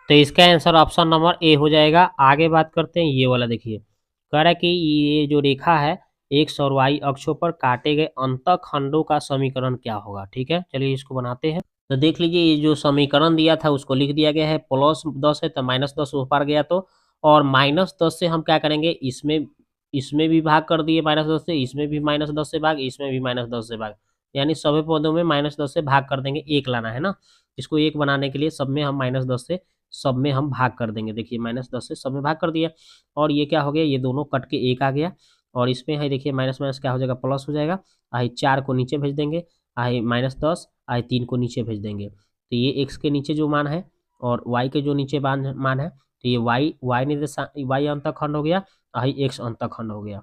तो इसका आंसर ऑप्शन नंबर ए हो जाएगा। आगे बात करते हैं ये वाला, देखिए कह रहा है कि ये जो रेखा है एक्स और वाई अक्षों पर काटे गए अंतःखंडों का समीकरण क्या होगा। ठीक है, चलिए इसको बनाते हैं। तो देख लीजिए ये जो समीकरण दिया था उसको लिख दिया गया है, +10 है तो -10 ऊपर गया, तो और -10 से हम क्या करेंगे, इसमें इसमें भी भाग कर दिए -10 से, इसमें भी -10 से भाग, इसमें भी -10 से भाग, यानी सभी पदों में -10 से भाग कर देंगे, एक लाना है ना। इसको एक बनाने के लिए सब में हम -10 से सब में हम भाग कर देंगे। देखिए -10 से सब में भाग कर दिया, और ये क्या हो गया, ये दोनों कट के एक आ गया, और इसमें है देखिए माइनस माइनस क्या हो जाएगा, प्लस हो जाएगा। आई 4 को नीचे भेज देंगे, आई -10, आई 3 को नीचे भेज देंगे, तो ये एक्स के नीचे जो मान है और वाई के जो नीचे मान है, तो ये वाई निर्देशांक वाई अंतःखंड हो गया, आई एक्स अंतःखंड हो गया,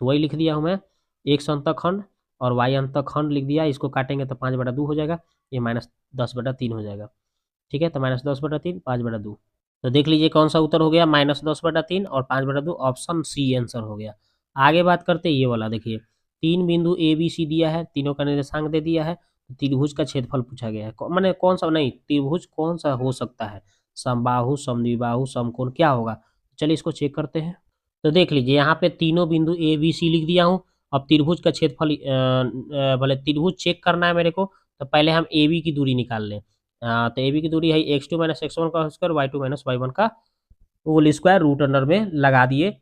तो वही लिख दिया हूँ मैं, एक्स अंतःखंड और वाई अंतःखंड लिख दिया। इसको काटेंगे तो 5/2 हो जाएगा, ये -10/3 हो जाएगा। ठीक है, तो -10/3 5/2, तो देख लीजिए कौन सा उत्तर हो गया, -10/3 और 5/2, ऑप्शन सी आंसर हो गया। आगे बात करते हैं ये वाला, देखिए 3 बिंदु ए बी सी दिया है, तीनों का निर्देशांक दे दिया है, त्रिभुज का क्षेत्रफल पूछा गया है, माने कौन सा नहीं, त्रिभुज कौन सा हो सकता है, समबाहु समद्विबाहु समकोण क्या होगा। चलिए इसको चेक करते हैं। तो देख लीजिए यहाँ पे तीनों बिंदु ए बी सी लिख दिया हूँ। अब त्रिभुज का क्षेत्रफल भले त्रिभुज चेक करना है मेरे को, तो पहले हम ए बी की दूरी निकाल लें। तो ए बी की दूरी है x2 माइनस x1 का whole square y2 minus y1 का होल स्क्वायर रूट अंडर में लगा दिए।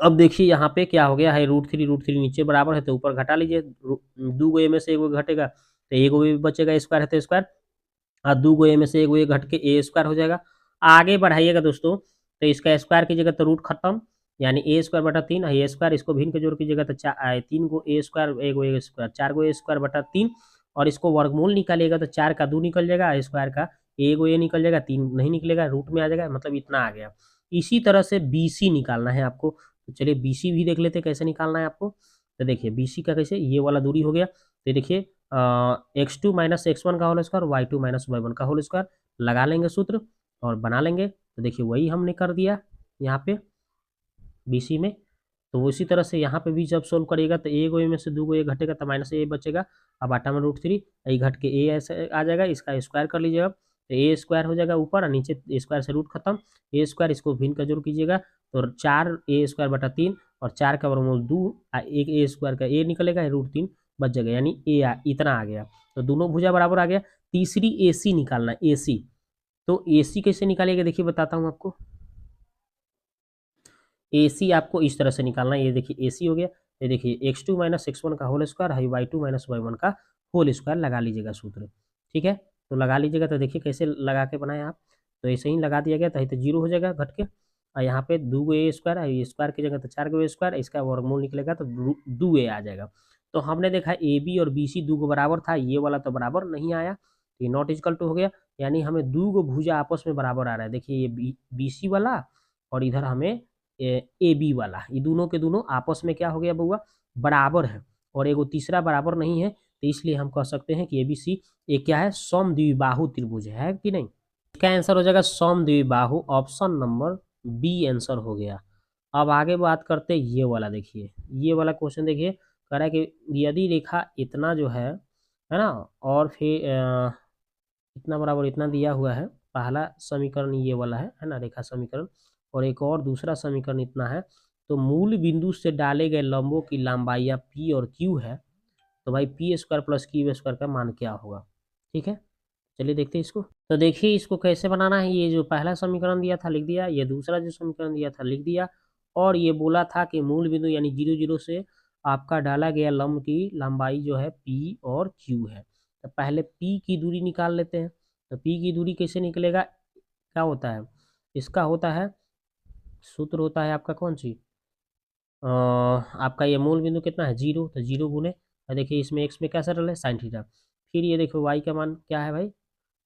अब देखिए यहाँ पे क्या हो गया है, रूट थ्री नीचे बराबर है तो ऊपर घटा लीजिए, दो गो ए में से एक घटेगा तो एक भी बचेगा, स्क्वायर है तो स्क्वायर, और दो गो ए में से एक ये घट के ए स्क्वायर हो जाएगा। आगे बढ़ाइएगा दोस्तों तो इसका स्क्वायर कीजिएगा तो रूट खत्म, यानी ए स्क्वायर बटा तीन, ए स्क्वायर इसको भिन्न के जोड़ कीजिएगा तो तीन गो ए स्क्वायर एक गो ए स्क्वायर, चार गो ए स्क्वायर बटा तीन, और इसको वर्गमूल निकालिएगा तो चार का दो निकल जाएगा, स्क्वायर का ए गो ए निकल जाएगा, तीन नहीं निकलेगा, रूट में आ जाएगा, मतलब इतना आ गया। इसी तरह से बी सी निकालना है आपको, तो चलिए बी सी भी देख लेते हैं कैसे निकालना है आपको। तो देखिए बी सी का कैसे, ये वाला दूरी हो गया, तो देखिए x2 माइनस x1 का whole square y2 minus y1 का होल स्क्वायर लगा लेंगे सूत्र और बना लेंगे। तो देखिए वही हमने कर दिया यहाँ पे BC में। तो इसी तरह से यहाँ पे भी जब सोल्व करिएगा तो ए गो ए में से दो गो ए घटेगा तो माइनस ए बचेगा, अब आटा में रूट 3 ए घट के ए ऐसे आ जाएगा, इसका स्क्वायर कर लीजिएगा तो ए स्क्वायर हो जाएगा ऊपर और नीचे स्क्वायर से रूट खत्म, ए स्क्वायर इसको भिन्न का जोड़ कीजिएगा तो चार ए स्क्वायर बटा तीन और चार का वर्गमूल दो, एक ए स्क्वायर का ए निकलेगा, रूट 3 बच जाएगा, यानी इतना आ गया। तो दोनों भुजा बराबर आ गया। तीसरी AC निकालना, AC तो AC कैसे निकालिएगा देखिए बताता हूँ आपको। AC आपको इस तरह से निकालना है, ये देखिए AC हो गया, ये देखिए x2 माइनस x1 का होल स्क्वायर है y2 माइनस y1 का होल स्क्वायर लगा लीजिएगा सूत्र, ठीक है। तो लगा लीजिएगा तो देखिए कैसे लगा के बनाए आप, तो ऐसे ही लगा दिया गया तो जीरो हो जाएगा घट के, और यहाँ पे दो गो ए स्क्वायर है, ये स्क्वायर की जगह तो चार गो ए स्क्वायर, इसका वर्गमूल निकलेगा तो दो ए आ जाएगा। तो हमने देखा ए बी और बी सी दो गो बराबर था, ये वाला तो बराबर नहीं आया, ये नॉट इक्वल टू हो गया, यानी हमें दो गो भुजा आपस में बराबर आ रहा है। देखिए ये बी सी वाला और इधर हमें ए बी वाला, ये दोनों के दोनों आपस में क्या हो गया बउआ, बराबर है, और एगो तीसरा बराबर नहीं है, तो इसलिए हम कह सकते हैं कि ए बी सी ये क्या है, समद्विबाहु त्रिभुज है कि नहीं। इसका आंसर हो जाएगा समद्विबाहु, ऑप्शन नंबर बी आंसर हो गया। अब आगे बात करते हैं ये वाला, देखिए ये वाला क्वेश्चन देखिए, कह रहा है कि यदि रेखा इतना जो है ना, और फिर इतना बराबर इतना दिया हुआ है, पहला समीकरण ये वाला है ना रेखा समीकरण, और एक और दूसरा समीकरण इतना है, तो मूल बिंदु से डाले गए लंबों की लंबाइयाँ P और Q है, तो भाई P square plus Q square का मान क्या होगा, ठीक है। चलिए देखते हैं इसको। तो देखिए इसको कैसे बनाना है, ये जो पहला समीकरण दिया था लिख दिया, ये दूसरा जो समीकरण दिया था लिख दिया, और ये बोला था कि मूल बिंदु यानी 0 0 से आपका डाला गया लंब की लंबाई जो है P और Q है। तो पहले P की दूरी निकाल लेते हैं, तो P की दूरी कैसे निकलेगा, क्या होता है इसका, होता है सूत्र होता है आपका कौन सी, आपका ये मूल बिंदु कितना है 0, तो 0 गुने, देखिए इसमें x में क्या सरल है साइन थीटा, फिर ये देखो y का मान क्या है भाई,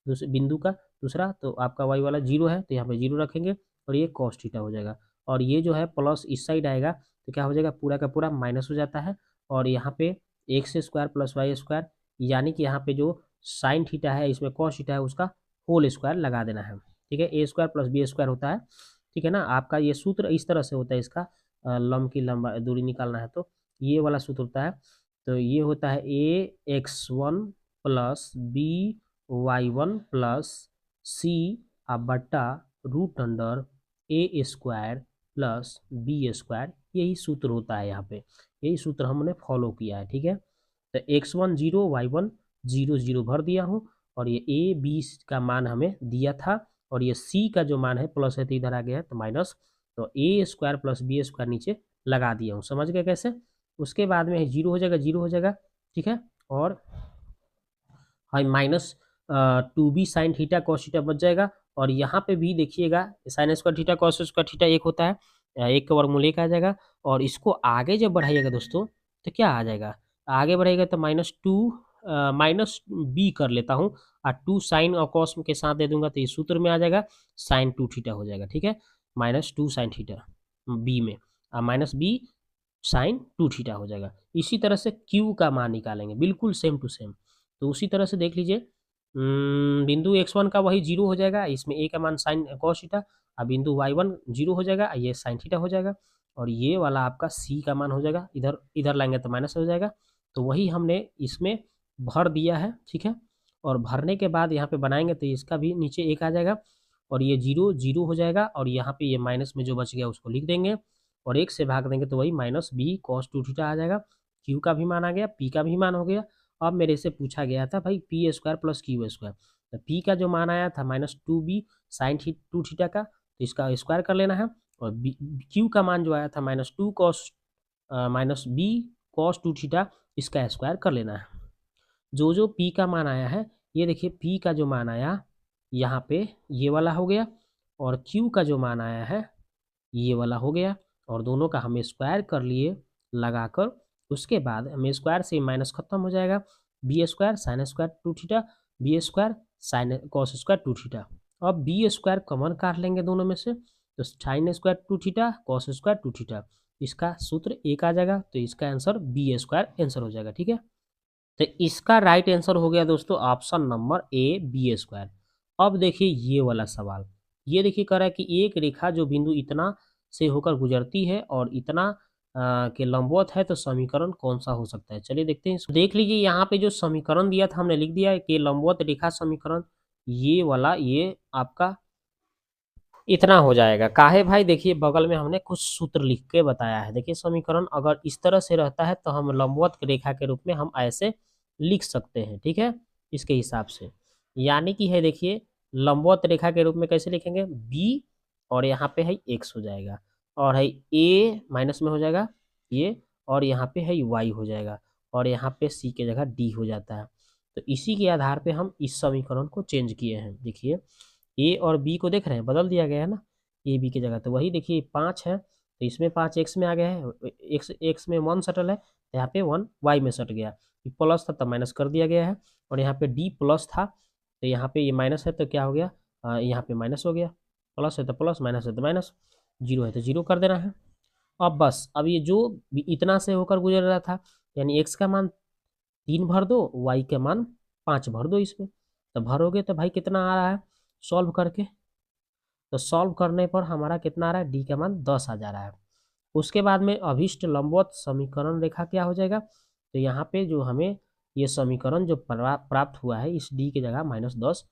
दूसरे बिंदु का दूसरा, तो आपका y वाला 0 है तो यहाँ पे 0 रखेंगे और ये cos थीटा हो जाएगा, और ये जो है प्लस इस साइड आएगा तो क्या हो जाएगा, पूरा का पूरा माइनस हो जाता है, और यहाँ पे X square plus Y square, यानी कि यहाँ पे जो साइन थीटा है इसमें cos थीटा है उसका होल स्क्वायर लगा देना है, ठीक है। ए स्क्वायर प्लस बी स्क्वायर होता है, ठीक है ना। आपका ये सूत्र इस तरह से होता है, इसका लंब की लंबा दूरी निकालना है तो ये वाला सूत्र होता है, तो ये होता है ax1 प्लस by1 प्लस सी बट्टा रूट अंडर ए स्क्वायर प्लस बी स्क्वायर, यही सूत्र होता है यहाँ पे, यही सूत्र हमने फॉलो किया है, ठीक है। तो x1 0 y1 0 0 भर दिया हूँ, और ये ए बी का मान हमें दिया था, और ये सी का जो मान है प्लस है तो इधर आ गया है तो माइनस, तो ए स्क्वायर प्लस बी स्क्वायर नीचे लगा दिया हूँ, समझ गए कैसे। उसके बाद में 0 हो जाएगा 0 हो जाएगा, ठीक है, और हाँ minus 2b sine theta cos theta बच जाएगा, और यहाँ पे भी देखिएगा sine square theta cos square theta एक होता है, एक का वर्गमूल एक आ जाएगा, और इसको आगे जब बढ़ाइएगा दोस्तों तो क्या आ जाएगा, आगे बढ़ेगा तो माइनस बी कर लेता हूँ, और 2 साइन और कॉस के साथ दे दूंगा तो ये सूत्र में आ जाएगा साइन 2 थीटा हो जाएगा, ठीक है, -2 साइन थीटा बी में, माइनस बी साइन 2 थीटा हो जाएगा। इसी तरह से क्यू का मान निकालेंगे बिल्कुल सेम टू सेम, तो उसी तरह से देख लीजिए, बिंदु x1 का वही 0 हो जाएगा, इसमें a का मान साइन कॉस थीटा, और बिंदु y1 0 हो जाएगा, ये साइन थीटा हो जाएगा, और ये वाला आपका c का मान हो जाएगा, इधर इधर लाएंगे तो माइनस हो जाएगा, तो वही हमने इसमें भर दिया है, ठीक है। और भरने के बाद यहाँ पे बनाएंगे तो इसका भी नीचे एक आ जाएगा, और ये 0 0 हो जाएगा, और यहाँ पे ये माइनस में जो बच गया उसको लिख देंगे, और एक से भाग देंगे तो वही माइनस बी कॉस 2 थीटा आ जाएगा, क्यू का भी मान आ गया, पी का भी मान हो गया। अब मेरे से पूछा गया था भाई P square plus Q square, तो पी का जो मान आया था -2b साइन 2 थीटा का, तो इसका स्क्वायर कर लेना है। और क्यू का मान जो आया था -2 कॉस -b कॉस 2 थीटा, इसका स्क्वायर कर लेना है। जो जो पी का मान आया है, ये देखिए पी का जो मान आया यहाँ पे ये वाला हो गया, और क्यू का जो मान आया है ये वाला हो गया, और दोनों का हम स्क्वायर कर लिए लगाकर। उसके बाद हमें स्क्वायर से माइनस खत्म हो जाएगा, B square sine square 2 theta, B square sine cos square 2 theta. अब बी स्क्वायर कॉमन काट लेंगे दोनों में से, तो sine square 2 theta cos square 2 theta, इसका सूत्र एक आ जाएगा, तो इसका आंसर बी स्क्वायर आंसर हो जाएगा। ठीक है, तो इसका राइट आंसर हो गया दोस्तों option number A B square. अब देखिए ये वाला सवाल, ये देखिए कह रहा है कि एक रेखा जो बिंदु इतना से होकर गुजरती है और इतना के लंबवत है, तो समीकरण कौन सा हो सकता है। चलिए देखते हैं इसको। देख लीजिए यहाँ पे जो समीकरण दिया था हमने लिख दिया है कि लंबवत रेखा समीकरण, ये वाला ये आपका इतना हो जाएगा। काहे भाई, देखिए बगल में हमने कुछ सूत्र लिख के बताया है। देखिए समीकरण अगर इस तरह से रहता है तो हम लंबवत रेखा के रूप में हम ऐसे लिख सकते हैं। ठीक है, इसके हिसाब से यानी कि है देखिए लंबवत रेखा के रूप में कैसे लिखेंगे, बी और यहाँ पे है एक्स हो जाएगा, और है ए माइनस में हो जाएगा ये, और यहाँ पे है वाई हो जाएगा, और यहाँ पे सी के जगह डी हो जाता है। तो इसी के आधार पे हम इस समीकरण को चेंज किए हैं। देखिए ए और बी को देख रहे हैं, बदल दिया गया है ना, ए बी की जगह। तो वही देखिए 5 है, तो इसमें 5 एक्स में आ गया है, एक्स में 1 सटल है, तो यहाँ पे 1 वाई में सट गया। प्लस था तब माइनस कर दिया गया है, और यहाँ पे डी प्लस था, तो यहाँ पे ये माइनस है तो क्या हो गया, यहाँ पे माइनस हो गया। प्लस है तो प्लस, माइनस है तो माइनस, जीरो है तो जीरो कर देना है। अब बस अब ये जो इतना से होकर गुजर रहा था, यानी एक्स का मान 3 भर दो, वाई का मान 5 भर दो इसमें, तो भरोगे तो भाई कितना आ रहा है सॉल्व करके, तो सॉल्व करने पर हमारा कितना आ रहा है, डी का मान 10 आ जा रहा है। उसके बाद में अभिष्ट लंबवत समीकरण रेखा क्या हो जाएगा, तो यहाँ पे जो हमें ये समीकरण जो प्राप्त हुआ है, इस डी की जगह -10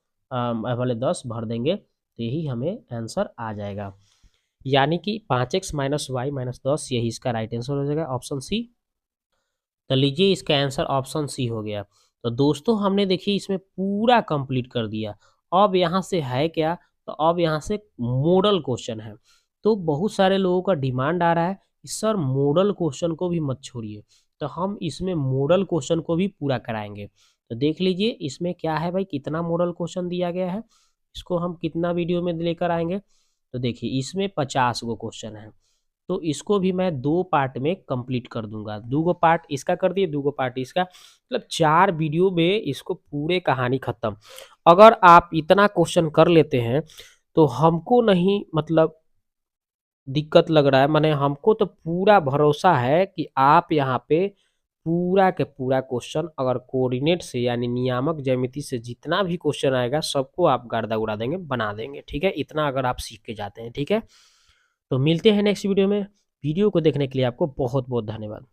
वाले 10 भर देंगे, तो यही हमें आंसर आ जाएगा। यानी कि 5x - y - 10, यही इसका राइट आंसर हो जाएगा ऑप्शन सी। तो लीजिए इसका आंसर ऑप्शन सी हो गया। तो दोस्तों हमने देखिए इसमें पूरा कंप्लीट कर दिया। अब यहाँ से है क्या, तो अब यहाँ से मॉडल क्वेश्चन है। तो बहुत सारे लोगों का डिमांड आ रहा है कि सर मॉडल क्वेश्चन को भी मत छोड़िए, तो हम इसमें मॉडल क्वेश्चन को भी पूरा कराएंगे। तो देख लीजिए इसमें क्या है भाई, कितना मॉडल क्वेश्चन दिया गया है, इसको हम कितना वीडियो में लेकर आएंगे। तो देखिए इसमें 50 गो क्वेश्चन है, तो इसको भी मैं 2 पार्ट में कंप्लीट कर दूंगा। 2 गो पार्ट इसका कर दिए, 2 गो पार्ट इसका, मतलब 4 वीडियो में इसको पूरे कहानी खत्म। अगर आप इतना क्वेश्चन कर लेते हैं तो हमको नहीं मतलब दिक्कत लग रहा है, माने हमको तो पूरा भरोसा है कि आप यहाँ पे पूरा के पूरा क्वेश्चन अगर कोऑर्डिनेट से यानी नियामक ज्यामिति से जितना भी क्वेश्चन आएगा सबको आप गर्दा उड़ा देंगे, बना देंगे। ठीक है, इतना अगर आप सीख के जाते हैं। ठीक है, तो मिलते हैं नेक्स्ट वीडियो में। वीडियो को देखने के लिए आपको बहुत बहुत धन्यवाद।